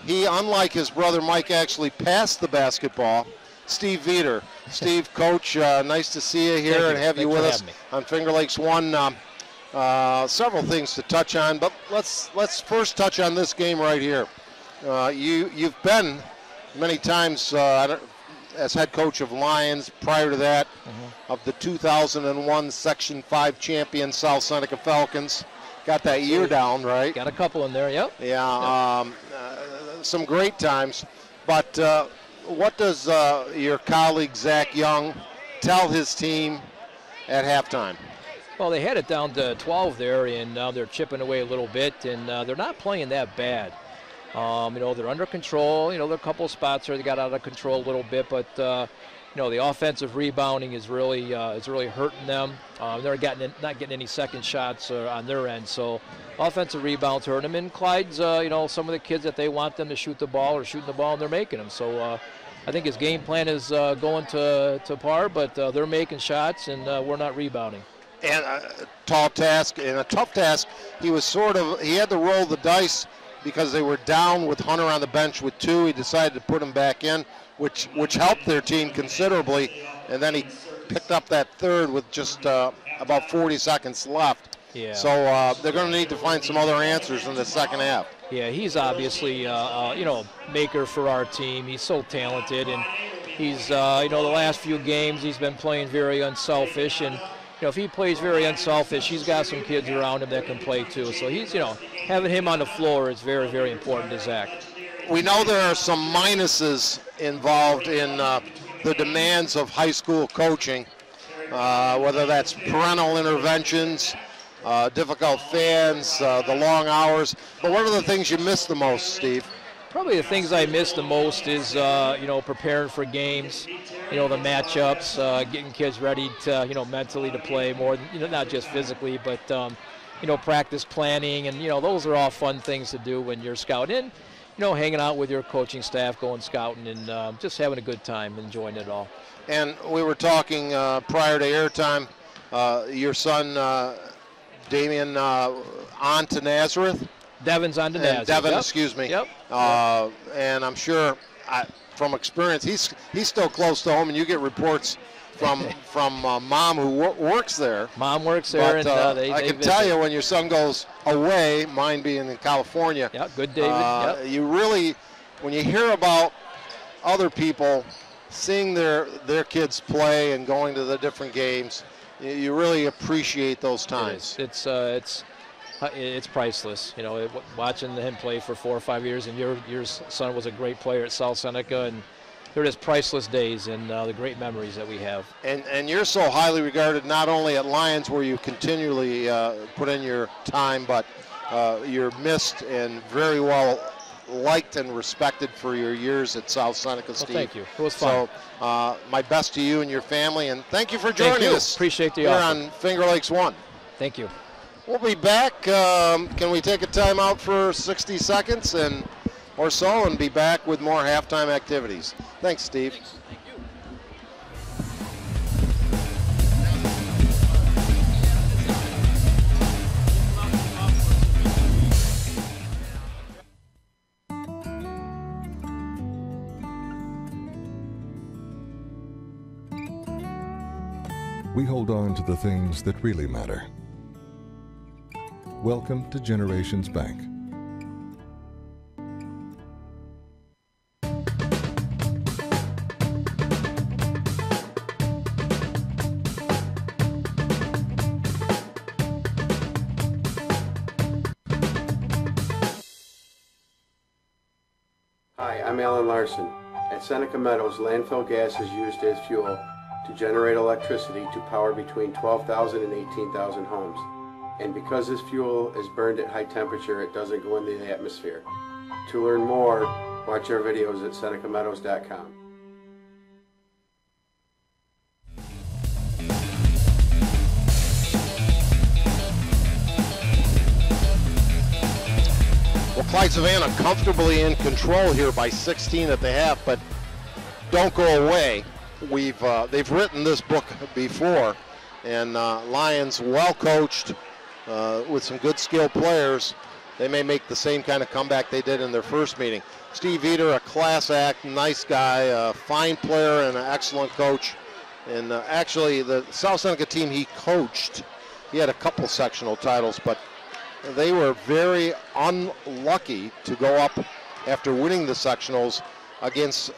he, unlike his brother Mike, actually passed the basketball. Steve Veter. Steve, Coach, nice to see you here and have you with us on Finger Lakes 1. Several things to touch on, but let's first touch on this game right here. You've been many times as head coach of Lions. Prior to that, of the 2001 Section 5 champion South Seneca Falcons. Got that year down, right? Got a couple in there, yep. Yeah, some great times. But what does your colleague Zach Young tell his team at halftime? Well, they had it down to 12 there, and now they're chipping away a little bit, and they're not playing that bad. They're under control. There are a couple of spots where they got out of control a little bit, but the offensive rebounding is really hurting them. They're not getting any second shots on their end, so offensive rebounds hurt them. And Clyde's, some of the kids that they want them to shoot the ball are shooting the ball, and they're making them. So I think his game plan is going to par, but they're making shots, and we're not rebounding. And a tall task and a tough task. He had to roll the dice because they were down with Hunter on the bench with 2. He decided to put him back in, which helped their team considerably. And then he picked up that third with just about 40 seconds left. Yeah. So they're going to need to find some other answers in the second half. Yeah, he's obviously, maker for our team. He's so talented, and he's, the last few games he's been playing very unselfish. And if he plays very unselfish, he's got some kids around him that can play too. So he's, having him on the floor is very, very important to Zach. We know there are some minuses involved in the demands of high school coaching, whether that's parental interventions, difficult fans, the long hours. But what are the things you miss the most, Steve? Probably the things I miss the most is, preparing for games, the matchups, getting kids ready to, mentally to play more, not just physically, but, practice planning. And, those are all fun things to do when you're scouting, hanging out with your coaching staff, going scouting, and just having a good time, enjoying it all. And we were talking prior to airtime, your son, Damien, on to Nazareth. Devin's on to Nazareth. Devin, yep. excuse me. Yep. And I'm sure, from experience, he's still close to home, and you get reports from Mom who works there. Mom works there, but, and I can tell you when your son goes away, mine being in California. Yeah, good David. Yep. You really, when you hear about other people seeing their kids play and going to the different games, you really appreciate those times. It's priceless. Watching him play for 4 or 5 years, and your son was a great player at South Seneca, and they're just priceless days and the great memories that we have. And you're so highly regarded not only at Lions, where you continually put in your time, but you're missed and very well liked and respected for your years at South Seneca, Steve. Well, thank you. It was fun. So my best to you and your family, and thank you for joining us. Appreciate the here offer. on Finger Lakes 1. Thank you. We'll be back. Can we take a timeout for 60 seconds or so and be back with more halftime activities? Thanks, Steve. Thank you. We hold on to the things that really matter. Welcome to Generations Bank. Hi, I'm Alan Larson. At Seneca Meadows, landfill gas is used as fuel to generate electricity to power between 12,000 and 18,000 homes. And because this fuel is burned at high temperature, it doesn't go into the atmosphere. To learn more, watch our videos at senecameadows.com. Clyde-Savannah comfortably in control here by 16 at the half, but don't go away. They've written this book before, and Lions well coached with some good skilled players. They may make the same kind of comeback they did in their first meeting. Steve Eder, a class act, nice guy, a fine player and an excellent coach. And actually the South Seneca team he coached, he had a couple sectional titles, but they were very unlucky to go up after winning the sectionals against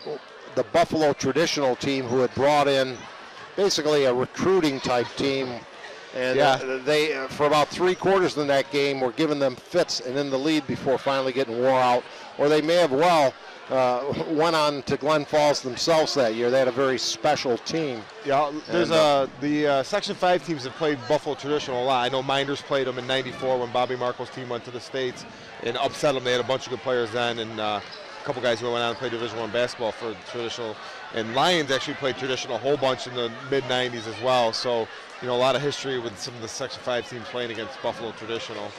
the Buffalo traditional team, who had brought in basically a recruiting type team. And they, for about 3 quarters in that game, were giving them fits and in the lead before finally getting wore out. Or they may have went on to Glen Falls themselves that year. They had a very special team. Yeah, there's the Section 5 teams have played Buffalo traditional a lot. I know Minders played them in '94 when Bobby Marco's team went to the States and upset them. They had a bunch of good players then, and a couple guys who went on and played Division I basketball for traditional. And Lions actually played traditional a whole bunch in the mid-'90s as well. So, you know, a lot of history with some of the Section 5 teams playing against Buffalo traditional.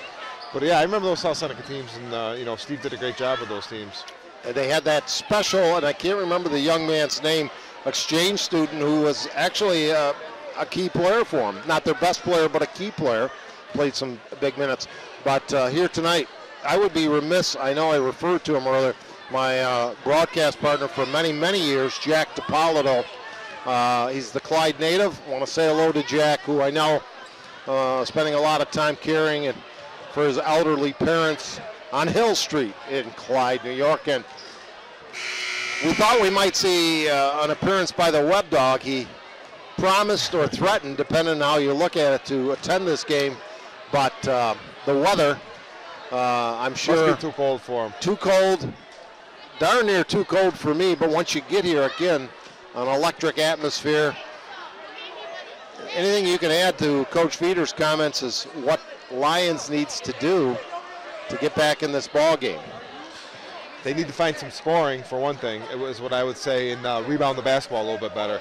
But yeah, I remember those South Seneca teams, and you know, Steve did a great job with those teams. And they had that special, and I can't remember the young man's name, exchange student who was actually a key player for them. Not their best player, but a key player. Played some big minutes. But here tonight, I would be remiss, I know I referred to him earlier, my broadcast partner for many, many years, Jack DiPaolo. He's the Clyde native. I want to say hello to Jack, who I know spending a lot of time caring and for his elderly parents on Hill Street in Clyde, New York. And we thought we might see an appearance by the Web Dog. He promised or threatened, depending on how you look at it, to attend this game. But the weather, I'm sure... Must be too cold for him. Too cold. Darn near too cold for me, but once you get here, again, an electric atmosphere. Anything you can add to Coach Feeder's comments is what Lions needs to do to get back in this ball game? They need to find some scoring, for one thing. It was what I would say, and rebound the basketball a little bit better.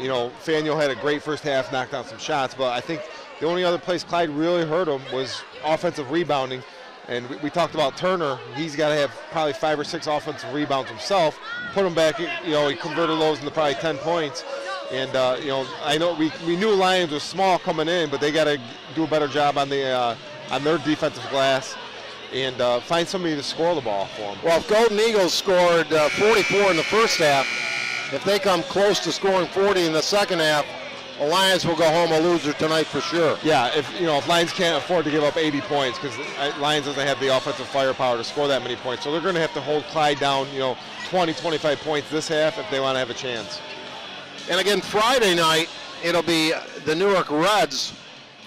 You know, Faneuil had a great first half, knocked down some shots, but I think the only other place Clyde really hurt him was offensive rebounding. And we talked about Turner. He's got to have probably 5 or 6 offensive rebounds himself. Put him back, you know, he converted those into probably 10 points. And, you know, I know we knew Lions was small coming in, but they got to do a better job on the on their defensive glass and find somebody to score the ball for them. Well, if Golden Eagles scored 44 in the first half, if they come close to scoring 40 in the second half, the Lions will go home a loser tonight for sure. Yeah, if Lions can't afford to give up 80 points, because Lions doesn't have the offensive firepower to score that many points, so they're going to have to hold Clyde down, you know, 20, 25 points this half if they want to have a chance. And again, Friday night, it'll be the Newark Reds,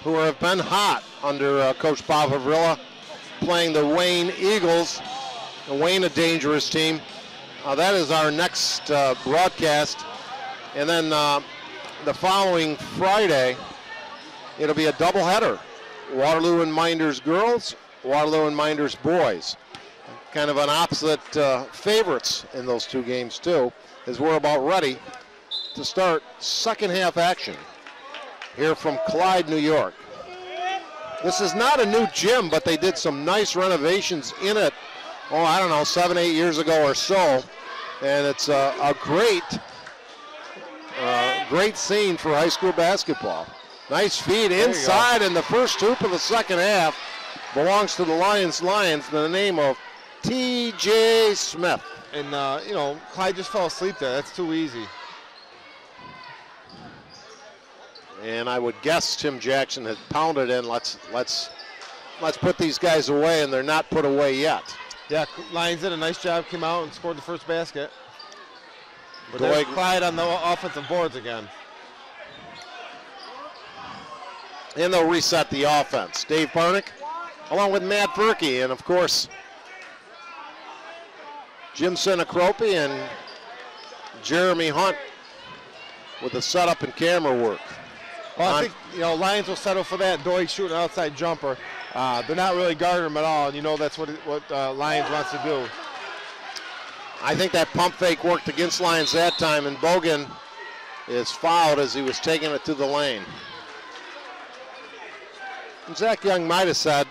who have been hot under Coach Bob Havrilla, playing the Wayne Eagles. Wayne, a dangerous team. That is our next broadcast. And then the following Friday, it'll be a doubleheader. Waterloo and Minders girls, Waterloo and Minders boys. Kind of an opposite favorites in those two games too, as we're about ready to start second half action here from Clyde, New York. This is not a new gym, but they did some nice renovations in it, oh, I don't know, 7, 8 years ago or so. And it's a great scene for high school basketball. Nice feed inside, and the first hoop of the second half belongs to the Lyons Lions in the name of T.J. Smith. And, you know, Clyde just fell asleep there. That's too easy. And I would guess Tim Jackson had pounded in, let's put these guys away, and they're not put away yet. Yeah, Lions did a nice job, came out and scored the first basket. But there's Clyde on the offensive boards again. And they'll reset the offense. Dave Barnick, along with Matt Verkey, and of course, Jim Sinacropi and Jeremy Hunt with the setup and camera work. Well, I think, you know, Lions will settle for that. Doig shooting an outside jumper. They're not really guarding him at all, and you know that's what Lions wants to do. I think that pump fake worked against Lions that time, and Bogan is fouled as he was taking it to the lane. And Zach Young might have said,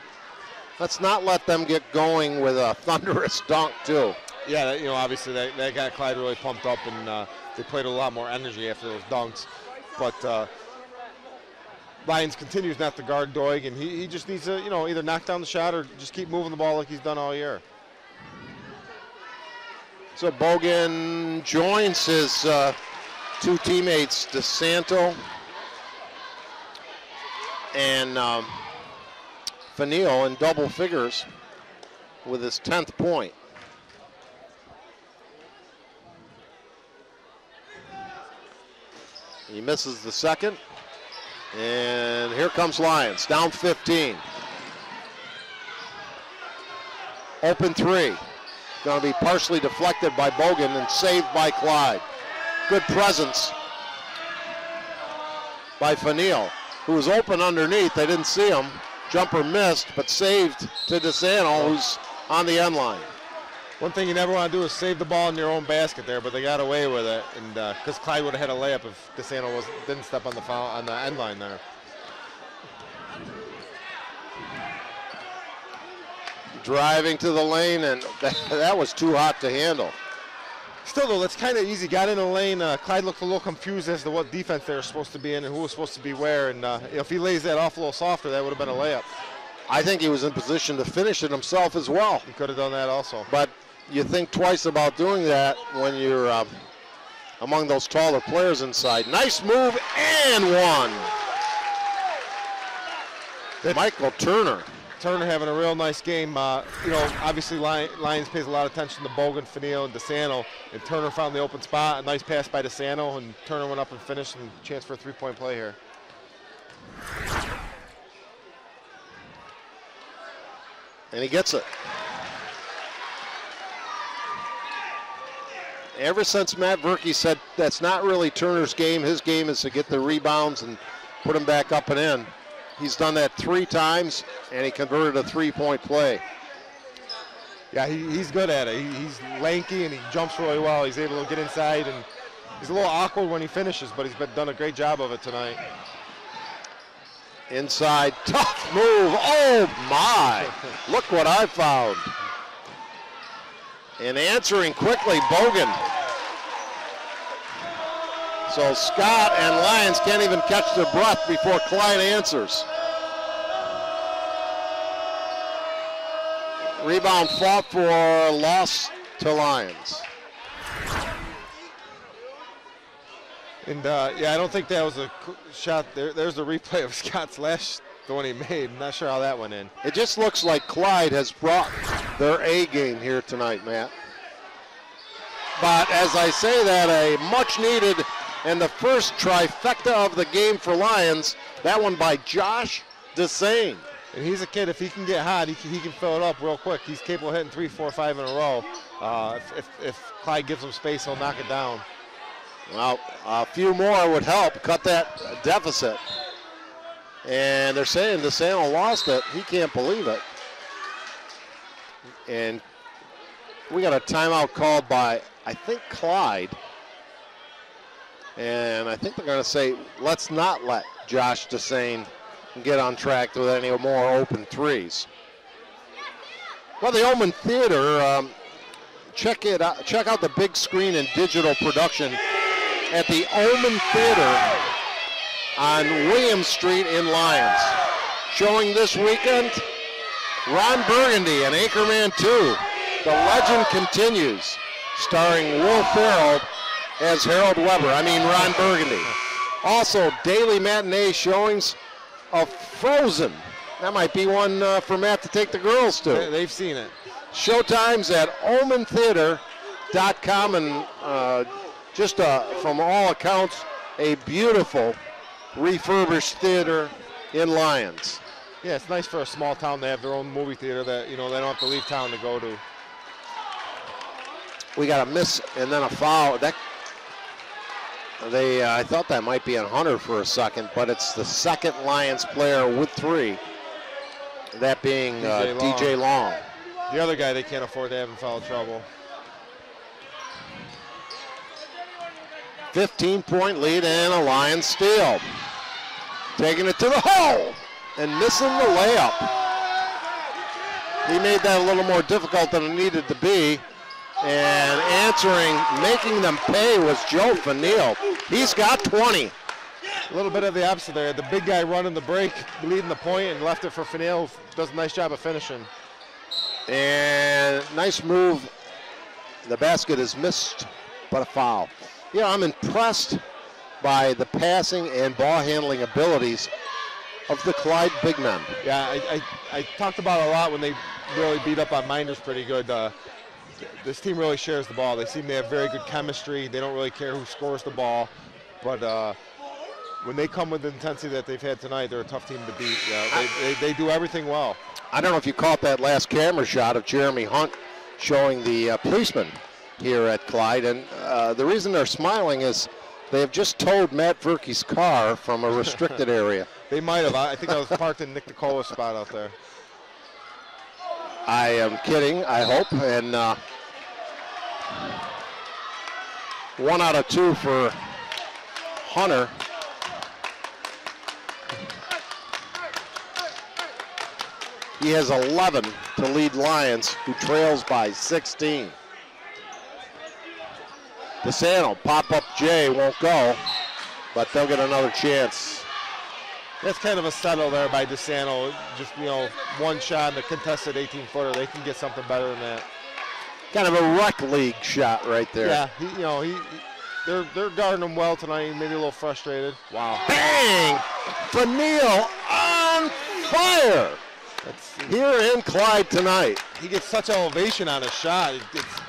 Let's not let them get going with a thunderous dunk, too. Yeah, you know, obviously that got Clyde really pumped up, and they played a lot more energy after those dunks. But Lyons continues not to guard Doig, and he just needs to, you know, either knock down the shot or just keep moving the ball like he's done all year. So Bogan joins his two teammates, DeSanto and Fanil, in double figures with his 10th point. He misses the second. And here comes Lyons, down 15. Open three. Going to be partially deflected by Bogan and saved by Clyde. Good presence by Fanil, who was open underneath. They didn't see him. Jumper missed, but saved to DeSanto, who's on the end line. One thing you never want to do is save the ball in your own basket there, but they got away with it, and because Clyde would have had a layup if DeSanto didn't step on the end line there. Driving to the lane, and that was too hot to handle. Still, though, that's kind of easy. Got in the lane. Clyde looked a little confused as to what defense they were supposed to be in and who was supposed to be where. And if he lays that off a little softer, that would have been a layup. I think he was in position to finish it himself as well. He could have done that also. But you think twice about doing that when you're among those taller players inside. Nice move and one. Michael Turner. Turner having a real nice game. You know, obviously Lyons pays a lot of attention to Bogan, Fanil, and DeSanto, and Turner found the open spot. A nice pass by DeSanto, and Turner went up and finished, and chance for a three-point play here. And he gets it. Ever since Matt Verkey said that's not really Turner's game, his game is to get the rebounds and put them back up and in. He's done that 3 times, and he converted a three-point play. Yeah, he's good at it. He's lanky, and he jumps really well. He's able to get inside, and he's a little awkward when he finishes, but he's done a great job of it tonight. Inside, tough move. Oh, my. Look what I found. And answering quickly, Bogan. So Scott and Lyons can't even catch their breath before Clyde answers. Rebound fought for, loss to Lyons. And yeah, I don't think that was a shot. There's a replay of Scott's last, the one he made. I'm not sure how that went in. It just looks like Clyde has brought their A game here tonight, Matt. But as I say that, a much needed and the first trifecta of the game for Lyons, that one by Josh Desane. And he's a kid, if he can get hot, he can fill it up real quick. He's capable of hitting 3, 4, 5 in a row. If Clyde gives him space, he'll knock it down. Well, a few more would help cut that deficit. And they're saying DeSanto lost it. He can't believe it. And we got a timeout called by, I think, Clyde. And I think they're going to say, let's not let Josh Desane get on track with any more open threes. Well, the Omen Theater, check it out. Check out the big screen and digital production at the Omen Theater on William Street in Lyons. Showing this weekend, Ron Burgundy and Anchorman 2. The legend continues, starring Will Ferrell as Harold Weber. Ron Burgundy. Also, daily matinee showings of Frozen. That might be one for Matt to take the girls to. They've seen it. Showtimes at omentheater.com, and just from all accounts, a beautiful refurbished theater in Lyons. Yeah, it's nice for a small town to have their own movie theater that, you know, they don't have to leave town to go to. We got a miss and then a foul. I thought that might be on Hunter for a second, but it's the second Lions player with 3. That being DJ Long. The other guy they can't afford to have in foul trouble. 15-point lead and a Lions steal. Taking it to the hole and missing the layup. He made that a little more difficult than it needed to be. And answering, making them pay was Joe Fanil. He's got 20. A little bit of the opposite there. The big guy running the break, leading the point, and left it for Fanil, who does a nice job of finishing. And nice move. The basket is missed, but a foul. Yeah, I'm impressed by the passing and ball handling abilities of the Clyde big men. Yeah, I talked about it a lot when they really beat up on Miners pretty good. This team really shares the ball. They seem to have very good chemistry. They don't really care who scores the ball. But when they come with the intensity that they've had tonight, they're a tough team to beat. They do everything well. I don't know if you caught that last camera shot of Jeremy Hunt showing the policeman here at Clyde. And the reason they're smiling is they have just towed Matt Verkey's car from a restricted area. They might have. I think I was parked in Nick Nicola's spot out there. I am kidding, I hope. And 1 out of 2 for Hunter. He has 11 to lead Lions, who trails by 16. DeSanto, pop-up J, won't go, but they'll get another chance. That's kind of a settle there by DeSanto. Just, one shot in a contested 18-footer. They can get something better than that. Kind of a rec league shot right there. Yeah, they're guarding him well tonight. Maybe a little frustrated. Wow. Bang! Fanil on fire! Here in Clyde tonight. He gets such elevation on his shot.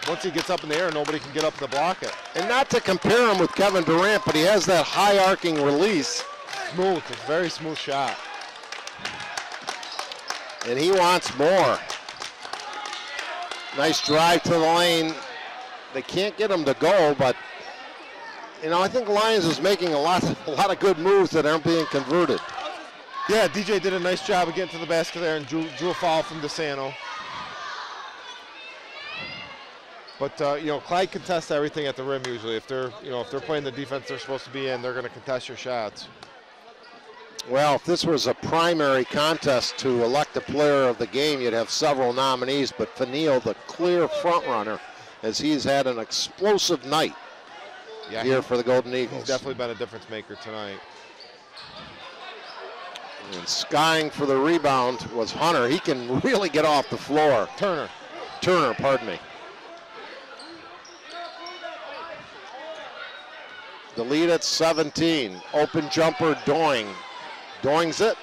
Once he gets up in the air, nobody can get up to block it. And not to compare him with Kevin Durant, but he has that high arcing release. Smooth, it's a very smooth shot. And he wants more. Nice drive to the lane. They can't get him to go, but I think Lions is making a lot of good moves that aren't being converted. Yeah, DJ did a nice job of getting to the basket there and drew a foul from DeSanto. But Clyde contests everything at the rim usually. If they're playing the defense they're supposed to be in, they're going to contest your shots. Well, if this was a primary contest to elect a player of the game, you'd have several nominees, but Fanil, the clear front runner, as he's had an explosive night here for the Golden Eagles. He's definitely been a difference maker tonight. And skying for the rebound was Hunter. He can really get off the floor. Turner, pardon me. The lead at 17. Open jumper, Doing. Doing's it.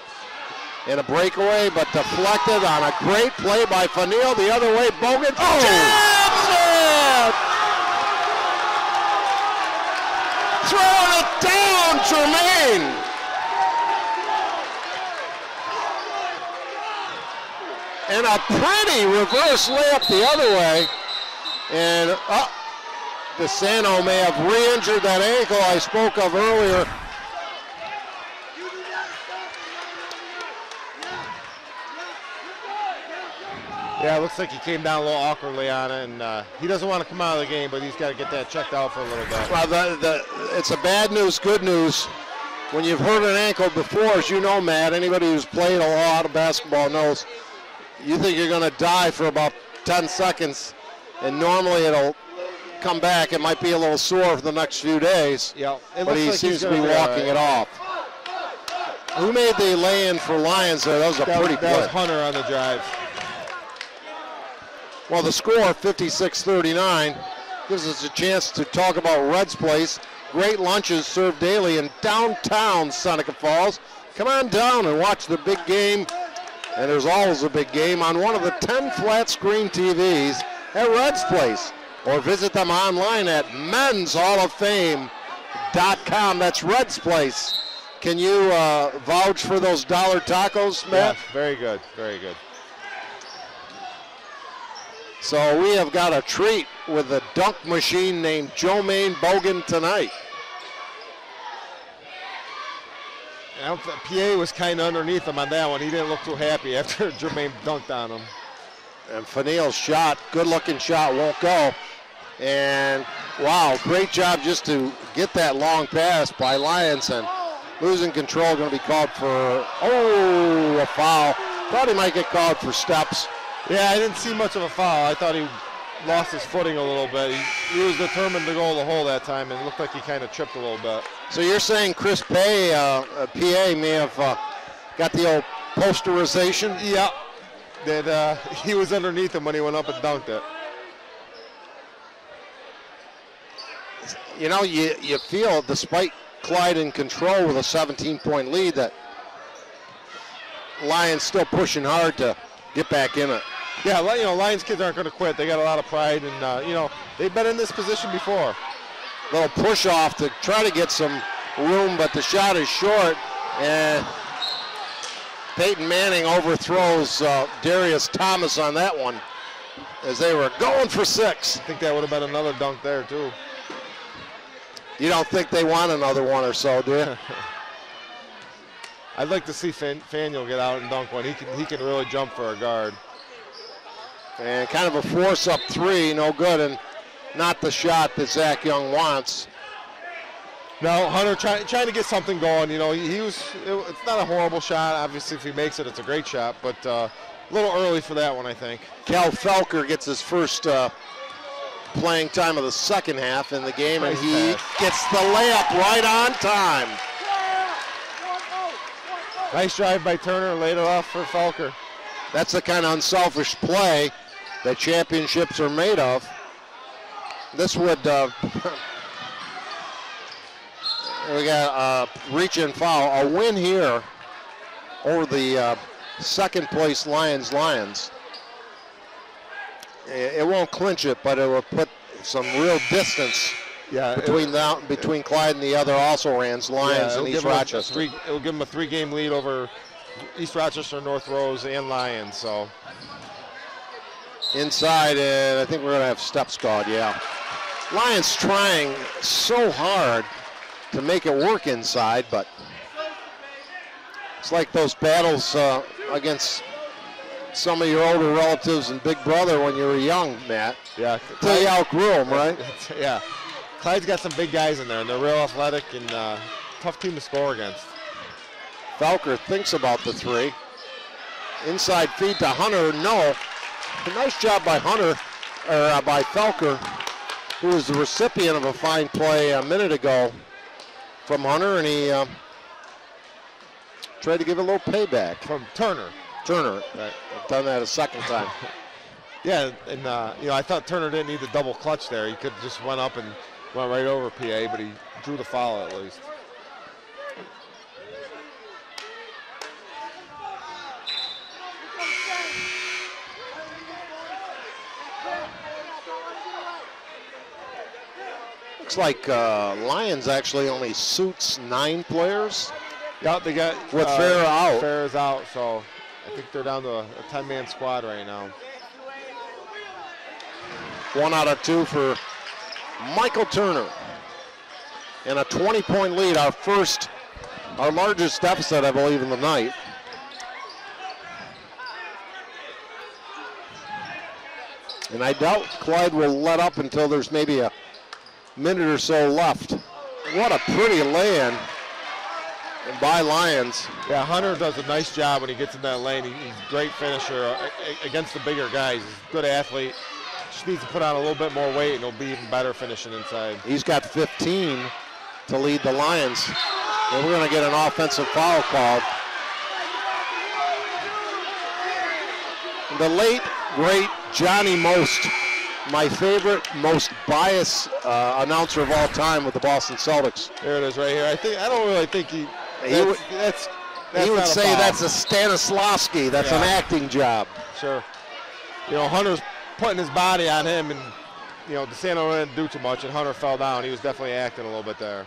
In a breakaway, but deflected on a great play by Fanil. The other way, Bogan. Jams it! Throwing it down, Jermaine. And a pretty reverse layup the other way. And DeSanto may have re-injured that ankle I spoke of earlier. Yeah, it looks like he came down a little awkwardly on it, and he doesn't want to come out of the game, but he's got to get that checked out for a little bit. Well, it's a bad news, good news. When you've hurt an ankle before, as you know, Matt, anybody who's played a lot of basketball knows, you think you're going to die for about 10 seconds, and normally it'll come back. It might be a little sore for the next few days, but he seems to be walking it off. Who made the lay-in for Lions there? That was a pretty play. That was Hunter on the drive. Well, the score, 56-39, gives us a chance to talk about Red's Place. Great lunches served daily in downtown Seneca Falls. Come on down and watch the big game, and there's always a big game, on one of the 10 flat-screen TVs at Red's Place. Or visit them online at men'shalloffame.com. That's Red's Place. Can you vouch for those dollar tacos, Matt? Yeah, very good, very good. So we have got a treat with a dunk machine named Jermaine Bogan tonight. PA was kind of underneath him on that one. He didn't look too happy after Jermaine dunked on him. And Fanil's shot, good-looking shot, won't go. And, wow, great job just to get that long pass by Lyons. And losing control, going to be called for, a foul. Thought he might get called for steps. Yeah, I didn't see much of a foul. I thought he lost his footing a little bit. He was determined to go the hole that time, and it looked like he kind of tripped a little bit. So you're saying Chris Pay, PA may have got the old posterization? Yeah, that he was underneath him when he went up and dunked it. You know, you feel, despite Clyde in control with a 17-point lead, that Lions still pushing hard to get back in it. Yeah, you know, Lions kids aren't going to quit. They got a lot of pride, and, you know, they've been in this position before. Little push off to try to get some room, but the shot is short, and Peyton Manning overthrows Darius Thomas on that one as they were going for 6. I think that would have been another dunk there, too. You don't think they want another one or so, do you? I'd like to see Faniel get out and dunk one. He can really jump for a guard. And kind of a force-up 3, no good, and not the shot that Zach Young wants. No, Hunter trying to get something going. You know, it's not a horrible shot. Obviously, if he makes it, it's a great shot, but a little early for that one, I think. Cal Felker gets his first playing time of the second half in the game, and he gets the layup right on time. Nice drive by Turner, laid it off for Felker. That's the kind of unselfish play that championships are made of. This would, we got a reach-in foul. A win here over the second place Lyons Lions. It won't clinch it, but it will put some real distance between Clyde and the other also-rans, Lions and East Rochester. It'll give them a 3-game lead over East Rochester, North Rose, and Lions. So inside, and I think we're going to have steps called, yeah. Lions trying so hard to make it work inside, but it's like those battles against some of your older relatives and Big Brother when you were young, Matt. Yeah. Till you outgrew them, right? Yeah. Clyde's got some big guys in there, and they're real athletic and tough team to score against. Felker thinks about the 3. Inside feed to Hunter, no. A nice job by Hunter, or by Felker, who was the recipient of a fine play a minute ago from Hunter, and he tried to give a little payback. From Turner. Right. I've done that a second time. Yeah, and you know, I thought Turner didn't need the double clutch there. He could just went up and went right over PA, but he drew the foul at least. Looks like Lions actually only suits 9 players. Yeah, they got with Farrah out. Farrah's out, so I think they're down to a 10-man squad right now. 1 out of 2 for Michael Turner. And a 20-point lead, our largest deficit, I believe, in the night. And I doubt Clyde will let up until there's maybe a minute or so left. What a pretty lay-in by Lions. Yeah, Hunter does a nice job when he gets in that lane. He's a great finisher against the bigger guys. He's a good athlete. Just needs to put on a little bit more weight, and he'll be even better finishing inside. He's got 15 to lead the Lions. And we're going to get an offensive foul called. The late, great Johnny Most, my favorite, most biased announcer of all time with the Boston Celtics. There it is right here. I don't really think he would say that's a Stanislavski. That's an acting job. Sure. You know, Hunter's putting his body on him, and, you know, DeSanto didn't do too much, and Hunter fell down. He was definitely acting a little bit there.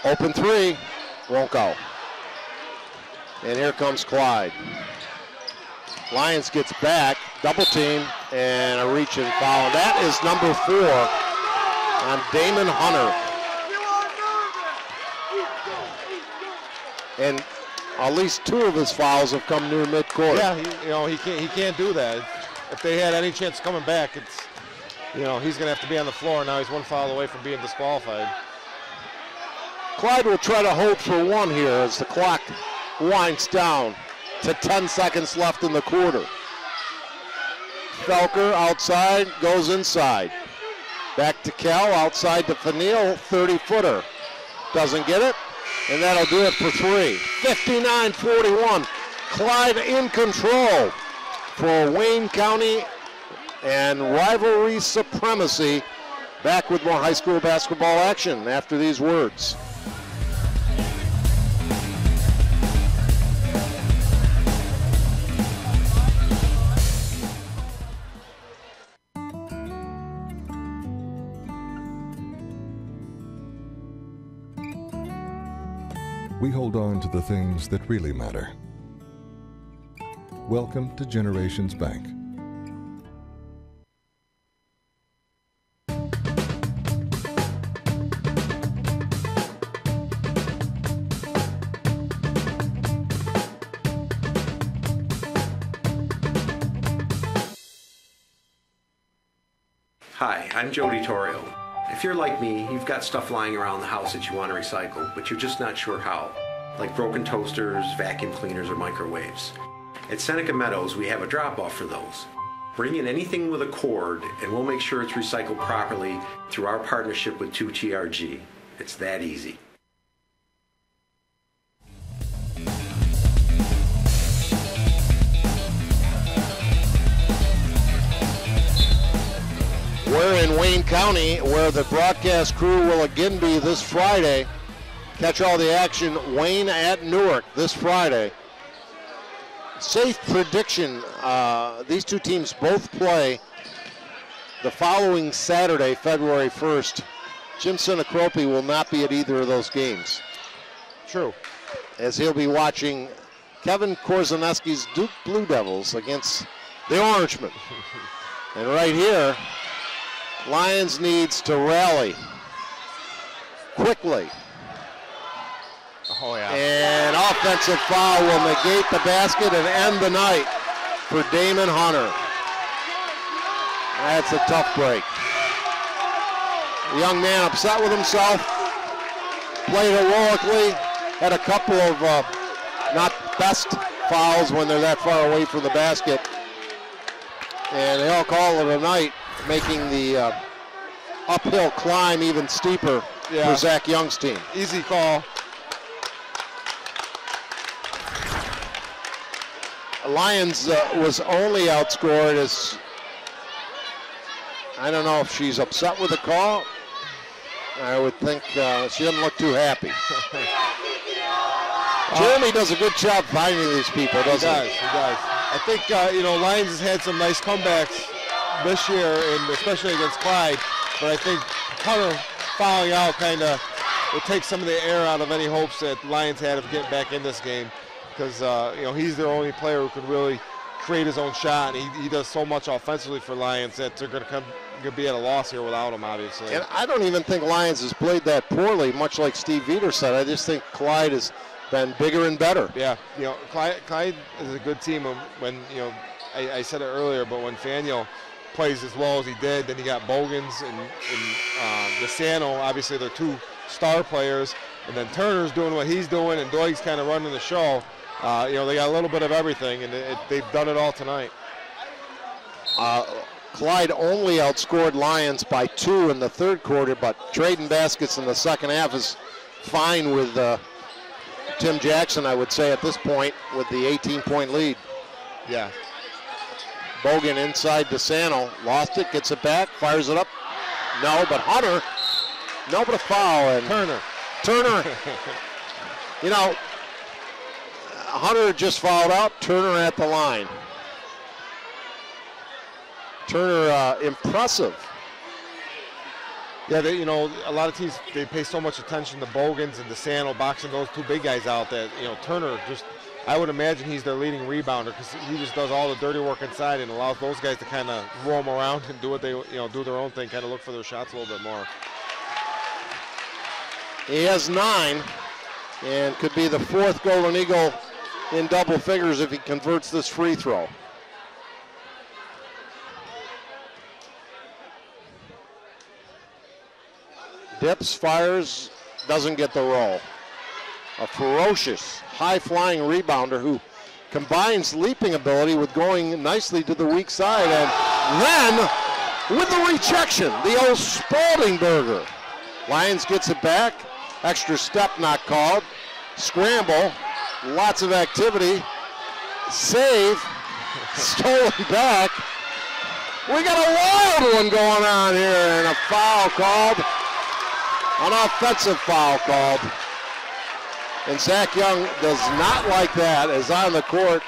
Open 3, won't go. And here comes Clyde. Lions gets back, double team, and a reach and foul. That is number 4 on Damon Hunter. And at least 2 of his fouls have come near midcourt. Yeah, he can't do that. If they had any chance coming back, it's, you know, he's going to have to be on the floor. Now he's 1 foul away from being disqualified. Clyde will try to hold for 1 here as the clock winds down. to 10 seconds left in the quarter. Felker outside, goes inside. Back to Kell, outside to Fanil, 30-footer. Doesn't get it, and that'll do it for three. 59-41. Clyde in control for Wayne County and rivalry supremacy. Back with more high school basketball action after these words. We hold on to the things that really matter. Welcome to Generations Bank. Hi, I'm Jody Torrio. If you're like me, you've got stuff lying around the house that you want to recycle, but you're just not sure how, like broken toasters, vacuum cleaners, or microwaves. At Seneca Meadows, we have a drop-off for those. Bring in anything with a cord, and we'll make sure it's recycled properly through our partnership with 2TRG. It's that easy. We're in Wayne County, where the broadcast crew will again be this Friday. Catch all the action, Wayne at Newark this Friday. Safe prediction, these two teams both play the following Saturday, February 1st. Jim Sinacropi will not be at either of those games. True. As he'll be watching Kevin Korzaneski's Duke Blue Devils against the Orangemen. And right here, Lions needs to rally quickly. Oh, yeah. And offensive foul will negate the basket and end the night for Damon Hunter. That's a tough break. The young man upset with himself, played heroically, had a couple of not best fouls when they're that far away from the basket. And they all call it a night, making the uphill climb even steeper for Zach Young's team. Easy call. Lyons was only outscored as, I don't know if she's upset with the call. I would think she doesn't look too happy. Jeremy does a good job finding these people, doesn't he? He does. I think, Lyons has had some nice comebacks this year, and especially against Clyde. But I think Hunter fouling out kind of will take some of the air out of any hopes that Lyons had of getting back in this game. Because, he's their only player who can really create his own shot. And he does so much offensively for Lyons that they're going to be at a loss here without him, obviously. And I don't even think Lyons has played that poorly, much like Steve Veter said. I just think Clyde has been bigger and better. Yeah, Clyde is a good team when I said it earlier, but when Faneuil plays as well as he did, then you got Bogans and DeSano. Obviously, they're two star players. And then Turner's doing what he's doing, and Doig's kind of running the show. They got a little bit of everything, and they've done it all tonight. Clyde only outscored Lyons by 2 in the third quarter, but trading baskets in the second half is fine with Tim Jackson, I would say, at this point, with the 18-point lead. Yeah. Bogan inside DeSano, lost it, gets it back, fires it up. No, but Hunter, no, but a foul. And Turner, Hunter just fouled out, Turner at the line. Turner, impressive. Yeah, a lot of teams, they pay so much attention to Bogans and DeSano boxing those two big guys out that, Turner just, I would imagine he's their leading rebounder because he just does all the dirty work inside and allows those guys to kind of roam around and do what they, do their own thing, kind of look for their shots a little bit more. He has 9 and could be the 4th Golden Eagle in double figures if he converts this free throw. Dips, fires, doesn't get the roll. A ferocious, high-flying rebounder who combines leaping ability with going nicely to the weak side, and then with the rejection, the old Spalding burger. Lions gets it back, extra step not called, scramble, lots of activity, save, stolen back. We got a wild one going on here, and a foul called, an offensive foul called. And Zach Young does not like that, is on the court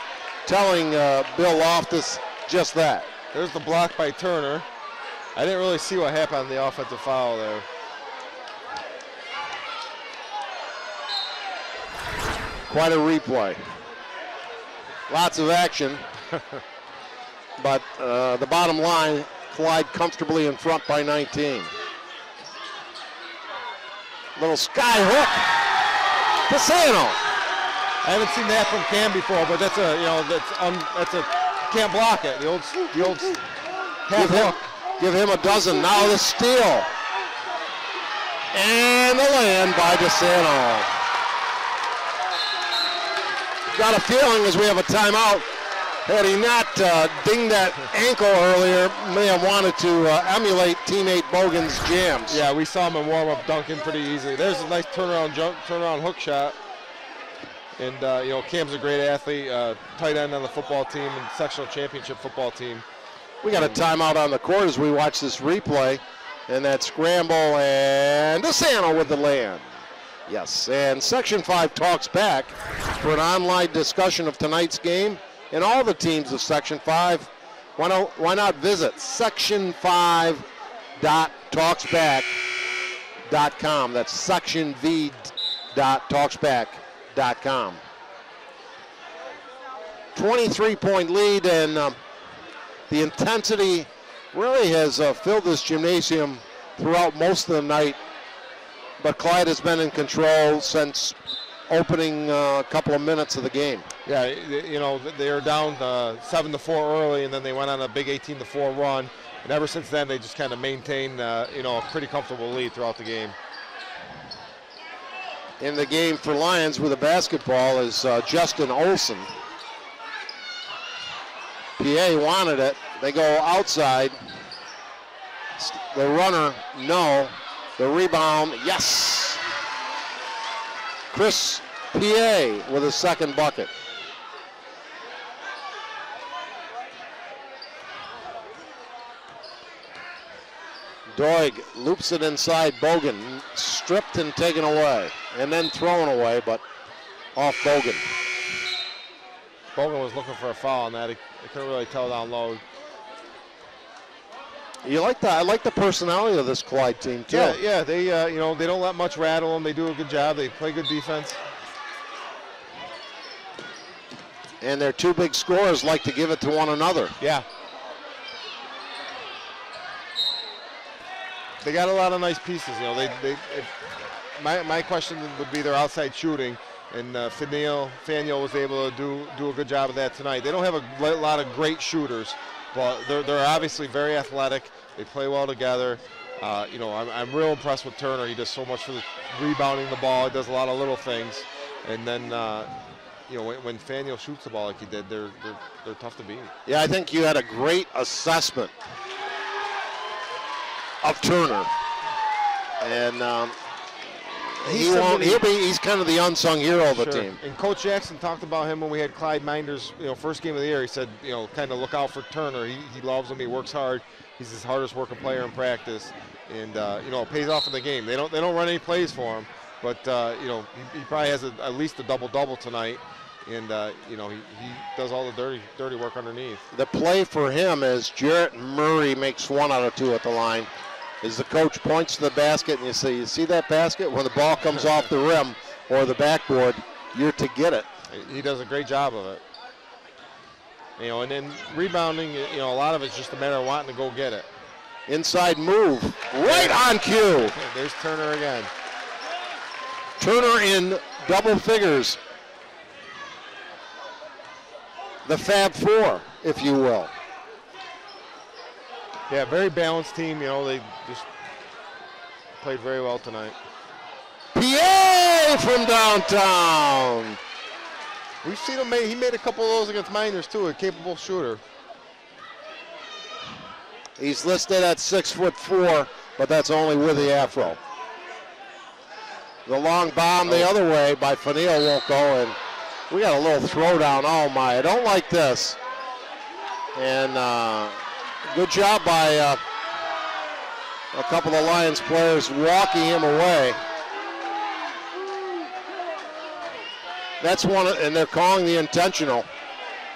telling Bill Loftus just that. There's the block by Turner. I didn't really see what happened on the offensive foul there. Quite a replay. Lots of action. But the bottom line, Clyde comfortably in front by 19. Little sky hook. Pisano. I haven't seen that from Cam before, but that's a, can't block it. The old half hook. Give him a dozen. Now the steal. And the land by DeSano. Got a feeling as we have a timeout, had he not dinged that ankle earlier, may have wanted to emulate teammate Bogan's jams. Yeah, we saw him in warm-up dunking pretty easily. There's a nice turnaround hook shot. And, Cam's a great athlete, tight end on the football team and sectional championship football team. We got a timeout on the court as we watch this replay. And that scramble, and DeSano with the land. Yes, and Section 5 talks back for an online discussion of tonight's game and all the teams of Section 5. Why not visit section5.talksback.com. That's sectionv.talksback.com. 23-point lead, and the intensity really has filled this gymnasium throughout most of the night. But Clyde has been in control since opening a couple of minutes of the game. Yeah, they were down 7-4 early, and then they went on a big 18-4 run. And ever since then, they just kind of maintained, a pretty comfortable lead throughout the game. In the game for Lions with a basketball is Justin Olson. PA wanted it. They go outside. The runner, no. The rebound, yes. Chris PA with a second bucket. Doig loops it inside Bogan, stripped and taken away, and then thrown away, but off Bogan. Bogan was looking for a foul on that. He couldn't really tell down low. You like that? I like the personality of this Clyde team too. Yeah. They they don't let much rattle them. They do a good job. They play good defense. And their two big scorers like to give it to one another. Yeah. They got a lot of nice pieces. My question would be their outside shooting, and Faniel was able to do a good job of that tonight. They don't have a lot of great shooters. But they're obviously very athletic. They play well together. I'm real impressed with Turner. He does so much for the rebounding the ball. He does a lot of little things. And then, when Faniel shoots the ball like he did, they're tough to beat. Yeah, I think you had a great assessment of Turner. And he's kind of the unsung hero of the team. And Coach Jackson talked about him when we had Clyde Minder's first game of the year. He said, kind of look out for Turner. He loves him. He works hard. He's his hardest working player in practice, and it pays off in the game. They don't run any plays for him, but he probably has at least a double-double tonight, and he does all the dirty work underneath. The play for him is Jarrett Murray makes 1 out of 2 at the line. As the coach points to the basket and you see that basket? When the ball comes off the rim or the backboard, you're to get it. He does a great job of it. And then rebounding, a lot of it's just a matter of wanting to go get it. Inside move, right on cue. There's Turner again. Turner in double figures. The Fab Four, if you will. Yeah, very balanced team. They just played very well tonight. PA from downtown. We've seen him he made a couple of those against Miners too, a capable shooter. He's listed at 6'4", but that's only with the afro. The long bomb the other way by Fanil won't go, and we got a little throwdown. Oh my, I don't like this. And good job by a couple of Lions players walking him away. That's one, and they're calling the intentional.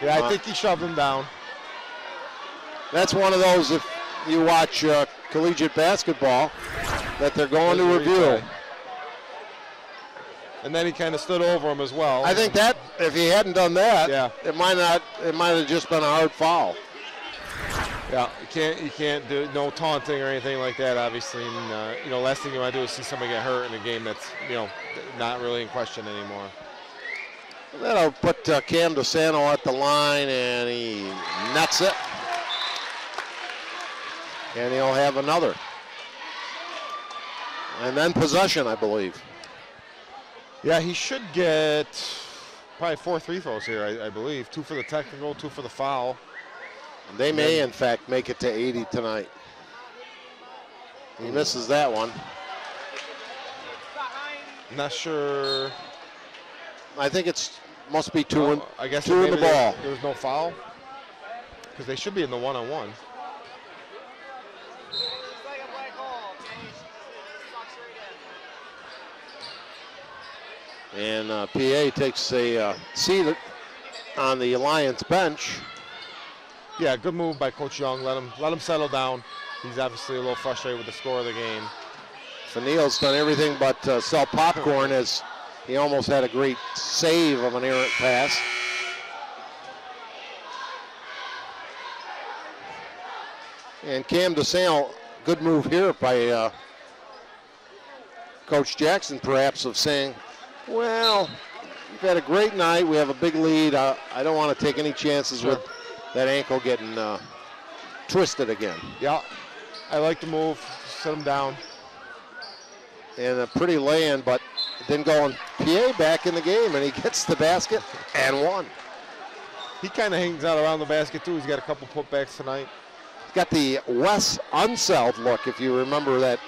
Yeah, I think he shoved him down. That's one of those, if you watch collegiate basketball, that they're going to review. And then he kind of stood over him as well. I think that if he hadn't done that, yeah, it might have just been a hard foul. Yeah, you can't do no taunting or anything like that, obviously. And last thing you want to do is see somebody get hurt in a game that's not really in question anymore. That'll put Cam DeSanto at the line, and he nets it. And he'll have another. And then possession, I believe. Yeah, he should get probably 4 free throws here, I believe. 2 for the technical, 2 for the foul. They may, in fact, make it to 80 tonight. He misses that one. Not sure. I think must be two in the ball. There was no foul? Because they should be in the one-on-one. And PA takes a seat on the Lions bench. Yeah, good move by Coach Young. Let him settle down. He's obviously a little frustrated with the score of the game. Fanil's done everything but sell popcorn, as he almost had a great save of an errant pass. And Cam DeSanto, good move here by Coach Jackson, perhaps, of saying, well, we've had a great night. We have a big lead. I don't want to take any chances with that ankle getting twisted again. Yeah, I like the move. Set him down. And a pretty lay-in, but then going PA back in the game, and he gets the basket and one. He kind of hangs out around the basket, too. He's got a couple putbacks tonight. He's got the Wes Unseld look, if you remember that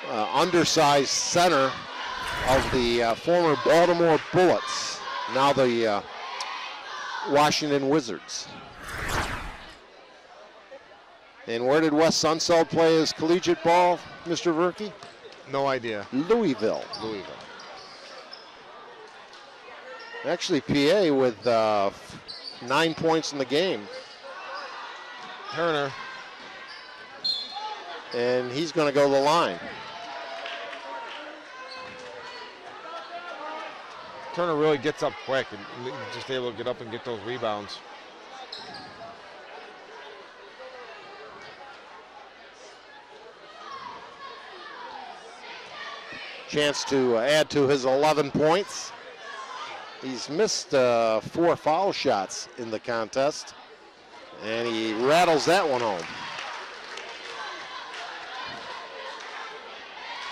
undersized center of the former Baltimore Bullets, now the Washington Wizards. And where did Wes Unseld play his collegiate ball, Mr. Verkey? No idea. Louisville. Actually, PA with 9 points in the game. Turner. And he's going to go to the line. Turner really gets up quick and just able to get up and get those rebounds. Chance to add to his 11 points. He's missed 4 foul shots in the contest, and he rattles that one home.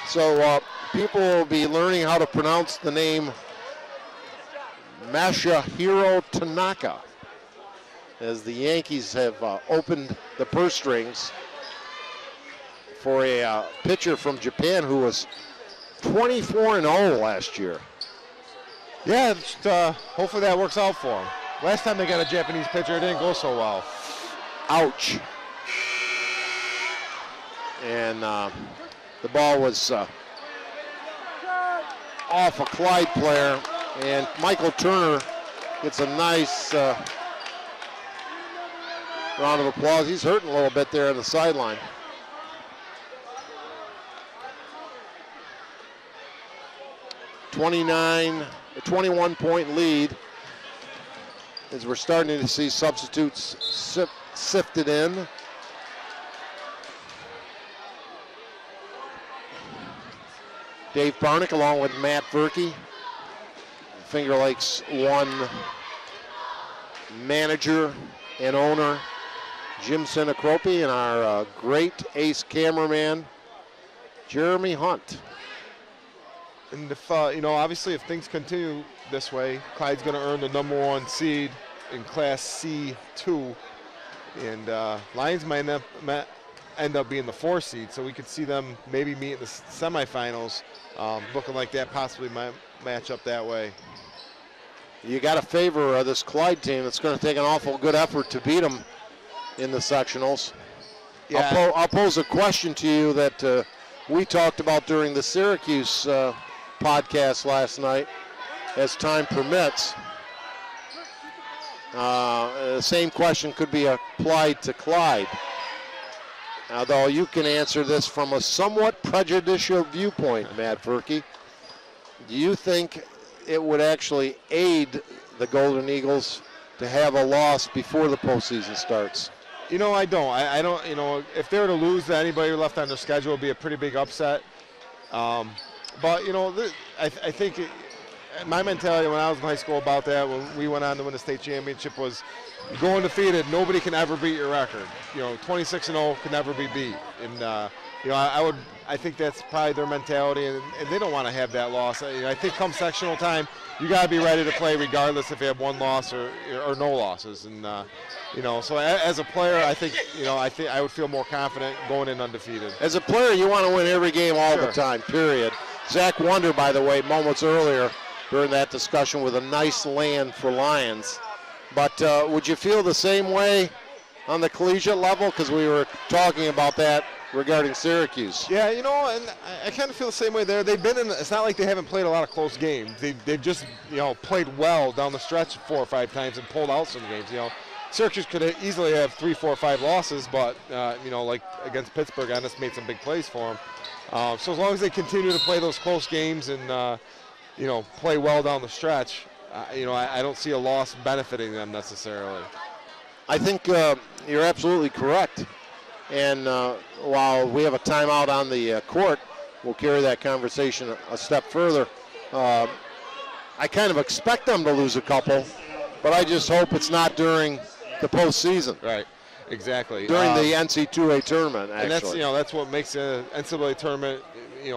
So people will be learning how to pronounce the name Masahiro Tanaka, as the Yankees have opened the purse strings for a pitcher from Japan who was 24-0 last year. Yeah, hopefully that works out for him. Last time they got a Japanese pitcher, it didn't go so well. Ouch. And the ball was off a Clyde player, and Michael Turner gets a nice round of applause. He's hurting a little bit there on the sideline. A 21-point lead, as we're starting to see substitutes sifted in. Dave Barnick along with Matt Verkey, Finger Lakes 1 manager and owner Jim Sinacropi, and our great ace cameraman Jeremy Hunt. And if obviously if things continue this way, Clyde's going to earn the #1 seed in Class C2, and Lions might end up being the 4 seed. So we could see them maybe meet in the semifinals, looking like that possibly might match up that way. You got to favor this Clyde team. It's going to take an awful good effort to beat them in the sectionals. Yeah. I'll pose a question to you that we talked about during the Syracuse podcast last night, as time permits. The same question could be applied to Clyde. Although you can answer this from a somewhat prejudicial viewpoint, Matt Verkey. Do you think it would actually aid the Golden Eagles to have a loss before the postseason starts? I don't. I don't. If they were to lose to anybody left on their schedule, it would be a pretty big upset. But I think my mentality when I was in high school about that, when we went on to win the state championship, was go undefeated. Nobody can ever beat your record. 26-0 can never be beat. And I think that's probably their mentality, and they don't want to have that loss. I think come sectional time, you got to be ready to play regardless if you have one loss or no losses. And so as a player, I think I would feel more confident going in undefeated. As a player, you want to win every game all the time. Period. Zach Wonder, by the way, moments earlier during that discussion with a nice land for Lions. But would you feel the same way on the collegiate level? Because we were talking about that regarding Syracuse. Yeah, and I kind of feel the same way there. They've been in. It's not like they haven't played a lot of close games. They've just played well down the stretch 4 or 5 times and pulled out some games. Syracuse could easily have 3, 4, 5 losses, but like against Pittsburgh, I just made some big plays for them. So as long as they continue to play those close games and play well down the stretch, I don't see a loss benefiting them necessarily. I think you're absolutely correct. And while we have a timeout on the court, we'll carry that conversation a step further. I kind of expect them to lose a couple, but I just hope it's not during the postseason. Right, exactly. During the NC2A tournament, actually. And that's what makes the NCAA tournament,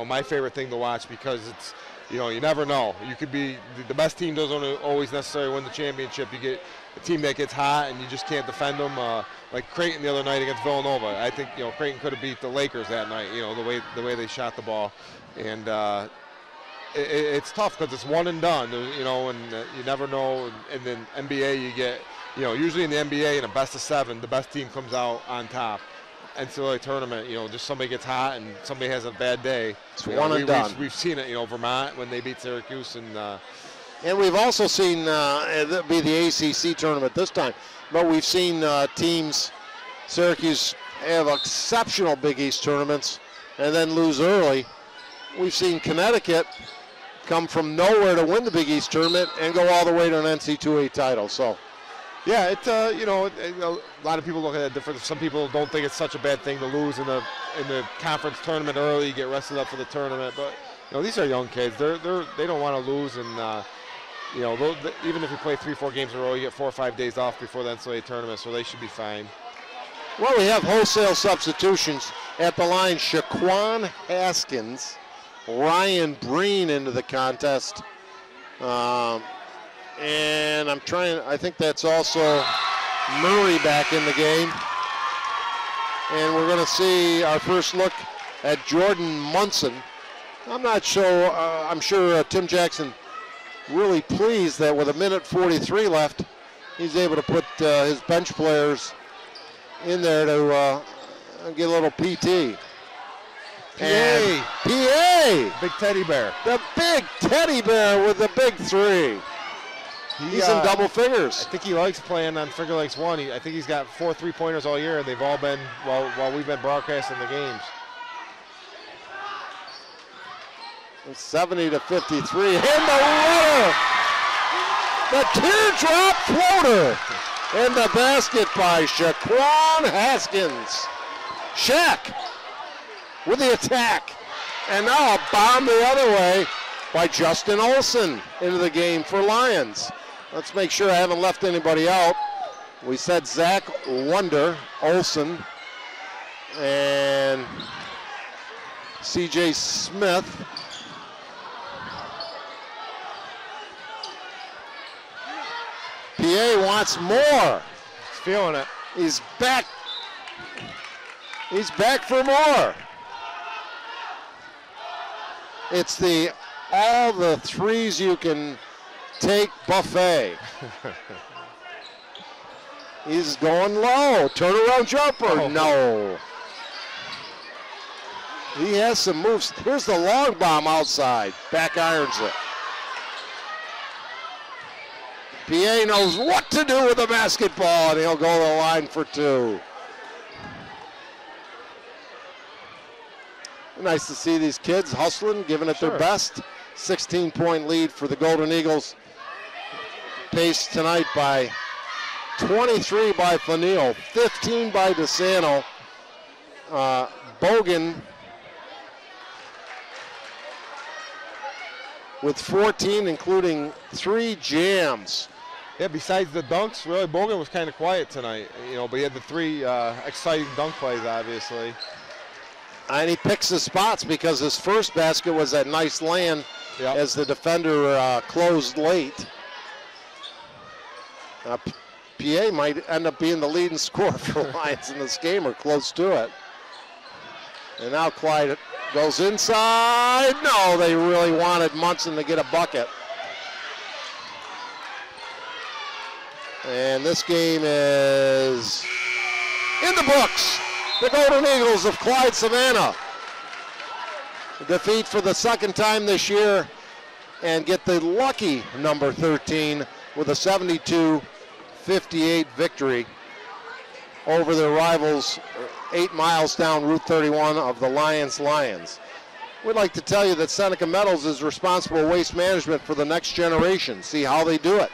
my favorite thing to watch, because it's, you never know. You could be the best team doesn't always necessarily win the championship. You get a team that gets hot and you just can't defend them. Like Creighton the other night against Villanova. I think Creighton could have beat the Lakers that night. The way they shot the ball, and it's tough because it's one and done. And you never know. And then NBA, you get usually in the NBA in a best of 7, the best team comes out on top. NCAA tournament, just somebody gets hot and somebody has a bad day. It's one and done. We've seen it, Vermont when they beat Syracuse, and we've also seen it'll be the ACC tournament this time, but we've seen teams, Syracuse have exceptional Big East tournaments and then lose early. We've seen Connecticut come from nowhere to win the Big East tournament and go all the way to an NC2A title. So. Yeah, it's a lot of people look at it different. Some people don't think it's such a bad thing to lose in the conference tournament early. You get rested up for the tournament, but these are young kids. They don't want to lose, and even if you play 3, 4 games in a row, you get 4 or 5 days off before the NCAA tournament, so they should be fine. Well, we have wholesale substitutions at the line. Shaquan Haskins, Ryan Breen into the contest. And I think that's also Murray back in the game. And we're going to see our first look at Jordan Munson. I'm not sure, I'm sure Tim Jackson really pleased that with 1:43 left, he's able to put his bench players in there to get a little PT. PA! Big teddy bear. The big teddy bear with the big 3. He's in double figures. I think he likes playing on Finger Lakes 1. I think he's got 4 3-pointers all year, and they've all been while we've been broadcasting the games. It's 70-53. And the runner! The teardrop floater! In the basket by Shaquan Haskins. Shaq with the attack. And now a bomb the other way by Justin Olson into the game for Lions. Let's make sure I haven't left anybody out. We said Zach Wonder, Olson, and C.J. Smith. PA wants more. He's feeling it. He's back. He's back for more. It's all the threes you can take buffet. He's going low. Turnaround jumper. Oh. No. He has some moves. Here's the long bomb outside. Back irons it. PA knows what to do with the basketball, and he'll go to the line for 2. Nice to see these kids hustling, giving it their best. 16-point lead for the Golden Eagles. Paced tonight by 23 by Fanil, 15 by DeSanto. Bogan with 14, including 3 jams. Yeah, besides the dunks, really, Bogan was kind of quiet tonight, but he had the 3 exciting dunk plays, obviously. And he picks his spots because his first basket was that nice land as the defender closed late. PA might end up being the leading scorer for Lions in this game or close to it. And now Clyde goes inside. No, they really wanted Munson to get a bucket. And this game is in the books. The Golden Eagles of Clyde-Savannah defeat for the second time this year and get the lucky number 13 with a 72-58 victory over their rivals 8 miles down Route 31 of the Lyons Lions. We'd like to tell you that Seneca Metals is responsible waste management for the next generation. See how they do it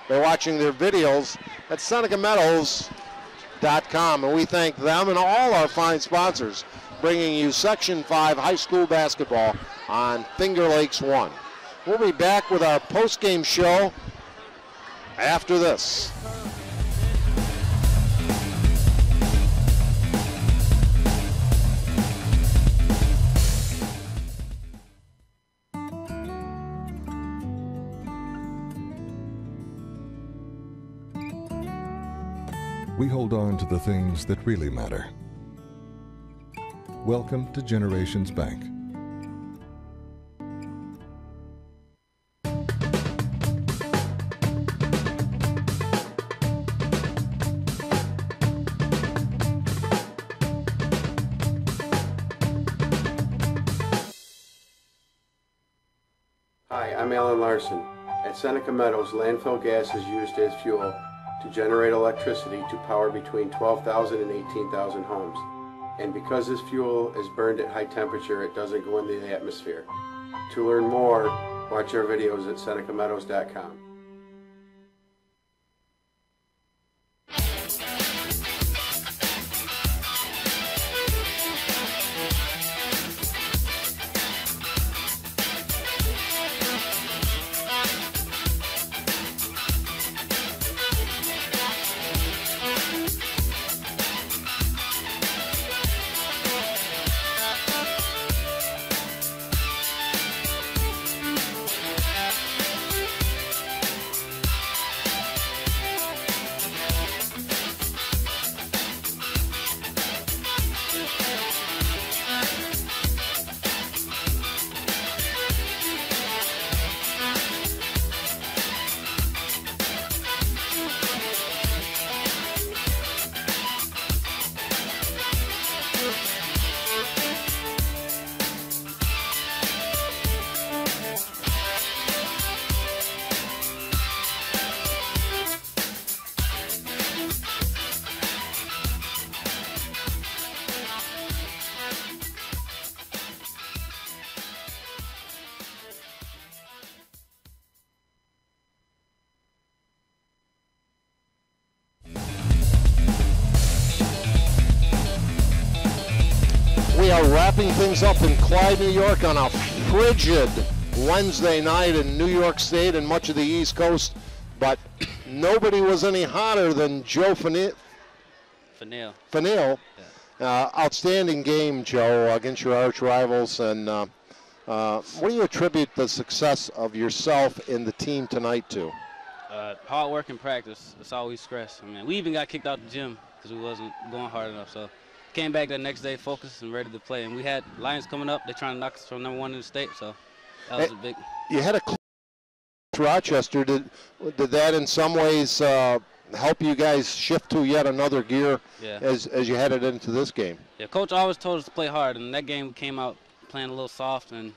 by watching their videos at SenecaMetals.com. And we thank them and all our fine sponsors bringing you Section 5 high school basketball on Finger Lakes 1. We'll be back with our post-game show after this. We hold on to the things that really matter. Welcome to Generations Bank. Hi, I'm Alan Larson. At Seneca Meadows, landfill gas is used as fuel to generate electricity to power between 12,000 and 18,000 homes. And because this fuel is burned at high temperature, it doesn't go into the atmosphere. To learn more, watch our videos at SenecaMeadows.com. We are wrapping things up in Clyde, New York on a frigid Wednesday night in New York State and much of the East Coast, but nobody was any hotter than Joe Fanil. Outstanding game, Joe, against your arch rivals. And what do you attribute the success of yourself and the team tonight to? Hard work and practice. That's all we stress. I mean, we even got kicked out the gym because we wasn't going hard enough. So came back the next day focused and ready to play. And we had Lions coming up. They're trying to knock us from #1 in the state. So that was a big. You had a Rochester. Did that in some ways help you guys shift to yet another gear as you headed into this game? Yeah, Coach always told us to play hard, and that game we came out playing a little soft and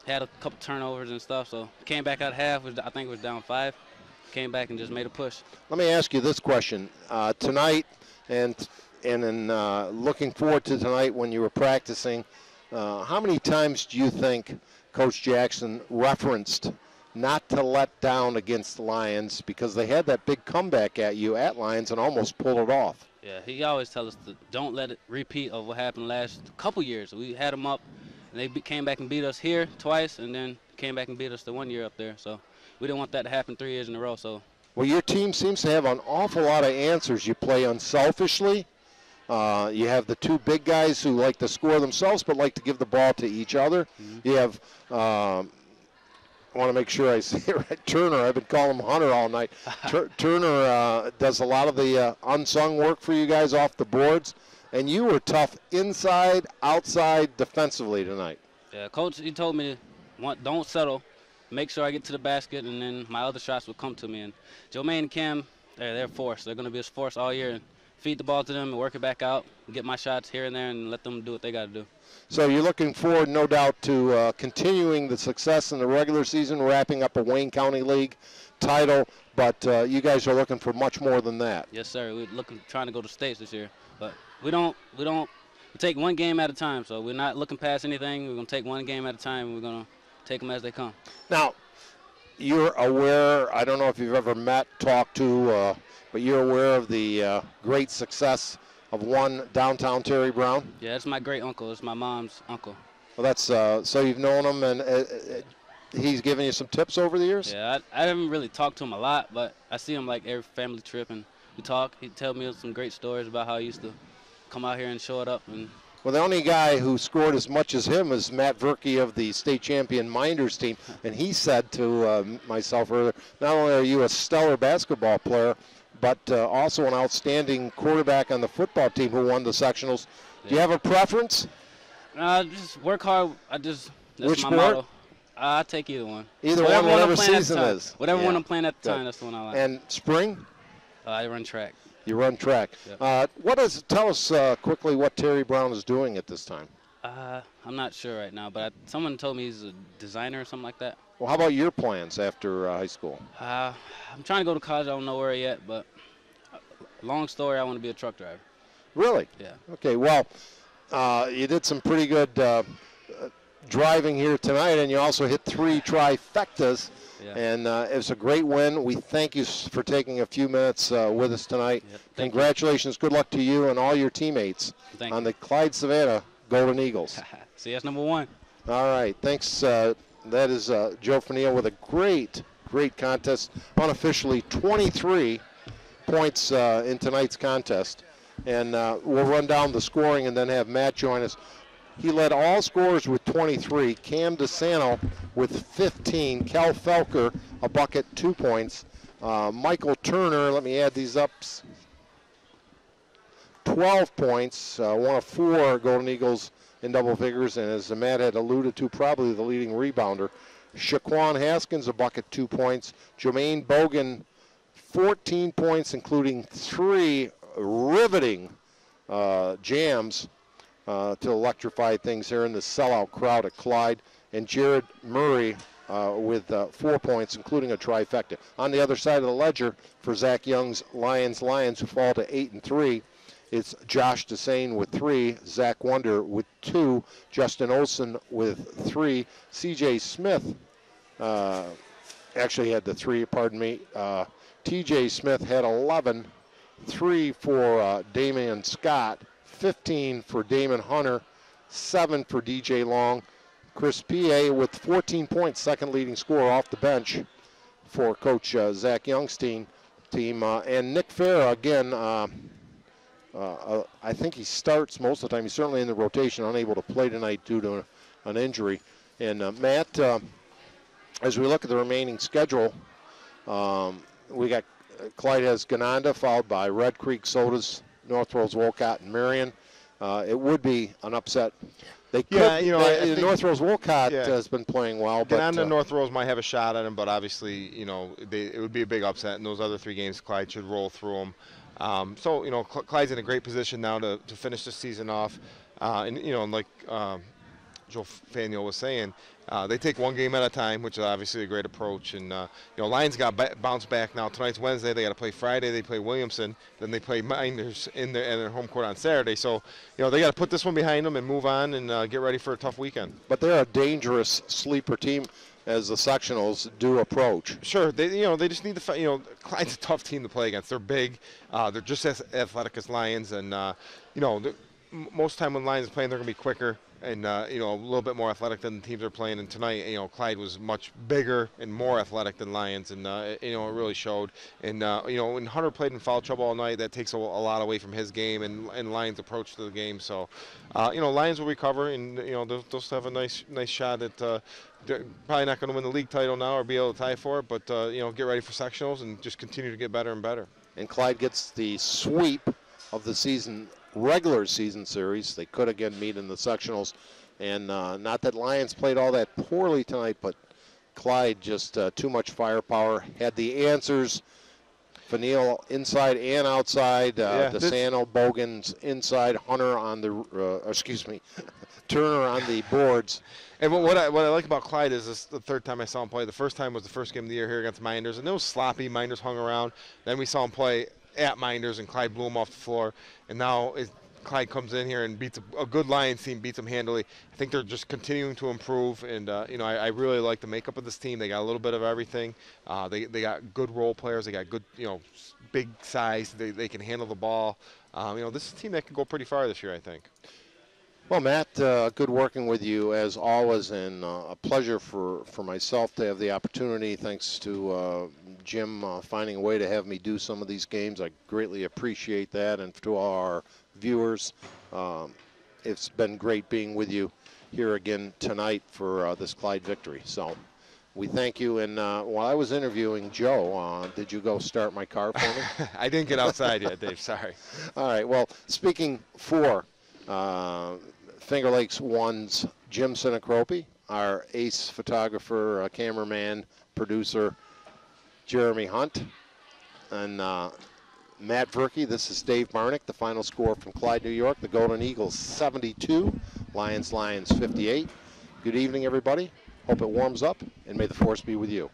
had a couple turnovers and stuff. So came back at half. I think it was down 5. Came back and just made a push. Let me ask you this question. Tonight and in looking forward to tonight when you were practicing, how many times do you think Coach Jackson referenced not to let down against the Lions because they had that big comeback at you at Lions and almost pulled it off? Yeah, he always tells us to don't let it repeat of what happened last couple years. We had them up, and they came back and beat us here twice, and then came back and beat us the 1 year up there. So we didn't want that to happen 3 years in a row. So. Well, your team seems to have an awful lot of answers. You play unselfishly. You have the 2 big guys who like to score themselves but like to give the ball to each other. Mm-hmm. You have, I want to make sure I say it right, Turner. I've been calling him Hunter all night. Turner does a lot of the unsung work for you guys off the boards. And you were tough inside, outside, defensively tonight. Yeah, Coach, he told me, don't settle. Make sure I get to the basket, and then my other shots will come to me. And Jermaine and Cam, they're force. They're going to be a force all year. And feed the ball to them and work it back out, get my shots here and there, and let them do what they got to do. So you're looking forward, no doubt, to continuing the success in the regular season, wrapping up a Wayne County League title, but you guys are looking for much more than that. Yes, sir. We're trying to go to states this year, but we take one game at a time. So we're not looking past anything. We're going to take one game at a time, and we're going to take them as they come. Now, you're aware, I don't know if you've ever met, talked to, but you're aware of the great success of one downtown Terry Brown? Yeah, it's my great uncle. It's my mom's uncle. Well, that's so you've known him, and he's given you some tips over the years? Yeah, I haven't really talked to him a lot, but I see him like every family trip, and we talk. He tells me some great stories about how he used to come out here and show it up. And well, the only guy who scored as much as him is Matt Verkey of the state champion Minders team, and he said to myself earlier, not only are you a stellar basketball player, but also an outstanding quarterback on the football team who won the sectionals. Yeah. Do you have a preference? Just work hard. That's Which my sport? motto. I take either one. Either one, whatever season is. Whatever one I'm playing at the time, that's the one I like. And spring? I run track. You run track. Yep. Tell us quickly what Terry Brown is doing at this time. I'm not sure right now, but someone told me he's a designer or something like that. Well, how about your plans after high school? I'm trying to go to college. I don't know where yet, but long story, I want to be a truck driver. Really? Yeah. Okay, well, you did some pretty good driving here tonight, and you also hit 3 trifectas. Yeah. And it was a great win. We thank you for taking a few minutes with us tonight. Yep, congratulations. Good luck to you and all your teammates on the Clyde-Savannah Golden Eagles. CS #1. All right. Thanks. That is Joe Fanil with a great contest. Unofficially 23 points in tonight's contest. And we'll run down the scoring and then have Matt join us. He led all scorers with 23. Cam DeSanto with 15. Cal Felker, a bucket, 2 points. Michael Turner, let me add these up, 12 points. One of 4 Golden Eagles in double figures. And as Matt had alluded to, probably the leading rebounder. Shaquan Haskins, a bucket, 2 points. Jermaine Bogan, 14 points, including 3 riveting jams to electrify things here in the sellout crowd at Clyde. And Jared Murray with 4 points, including a trifecta. On the other side of the ledger for Zach Young's Lyons Lions, who fall to 8-3, it's Josh Desane with 3, Zach Wonder with 2, Justin Olson with 3, C.J. Smith actually had the 3, pardon me. T.J. Smith had 11, 3 for Damian Scott, 15 for Damon Hunter, 7 for DJ Long. Chris P.A. with 14 points, second leading scorer off the bench for Coach Zach Young's team. And Nick Farah, again, I think he starts most of the time. He's certainly in the rotation, unable to play tonight due to an injury. And Matt, as we look at the remaining schedule, we got Clyde has Ganonda, followed by Red Creek, Sodas, North Rose, Wolcott, and Marion. It would be an upset. They could, Yeah, you know, I think North Rose Wolcott has been playing well. Ganonda, North Rose might have a shot at him, but obviously, you know, it would be a big upset. In those other 3 games, Clyde should roll through them. So, you know, Clyde's in a great position now to finish the season off. And, you know, like Joe Faneuil was saying, they take 1 game at a time, which is obviously a great approach. And, you know, Lions got bounced back now. Tonight's Wednesday. They got to play Friday. They play Williamson. Then they play Minders in their home court on Saturday. So, you know, they got to put this one behind them and move on and get ready for a tough weekend. But they're a dangerous sleeper team as the sectionals do approach. Sure. They just need to, you know, Clyde's a tough team to play against. They're big. They're just as athletic as Lions. And, you know, most time when Lions are playing, they're going to be quicker and, you know, a little bit more athletic than the teams are playing. And tonight, you know, Clyde was much bigger and more athletic than Lions. And, you know, it really showed. And, you know, when Hunter played in foul trouble all night, that takes a lot away from his game and Lions' approach to the game. So, you know, Lions will recover and, you know, they'll still have a nice shot at they're probably not going to win the league title now or be able to tie for it, but, you know, get ready for sectionals and just continue to get better and better. And Clyde gets the sweep of the season, regular season series. They could again meet in the sectionals. And not that Lions played all that poorly tonight, but Clyde just too much firepower, had the answers. Faneuil inside and outside, DeSanto, Bogans inside, Hunter on the, Turner on the boards. And what I like about Clyde is this the 3rd time I saw him play. The first time was the first game of the year here against Minders, and it was sloppy. Minders hung around. Then we saw him play at Minders, and Clyde blew him off the floor. And now Clyde comes in here and beats a good Lions team, beats them handily. I think they're just continuing to improve, and you know, I really like the makeup of this team. They got a little bit of everything. They got good role players. They got good, you know, big size. They can handle the ball. You know, this is a team that can go pretty far this year, I think. Well, Matt, good working with you as always, and a pleasure for myself to have the opportunity, thanks to Jim finding a way to have me do some of these games. I greatly appreciate that, and to all our viewers, it's been great being with you here again tonight for this Clyde victory. So we thank you, and while I was interviewing Joe, did you go start my car for me? I didn't get outside yet, Dave, sorry. All right, well, speaking for Finger Lakes 1's Jim Sinacropi, our ace photographer, cameraman, producer, Jeremy Hunt, and Matt Verkey. This is Dave Barnick. The final score from Clyde, New York. The Golden Eagles 72, Lyons 58. Good evening, everybody. Hope it warms up, and may the force be with you.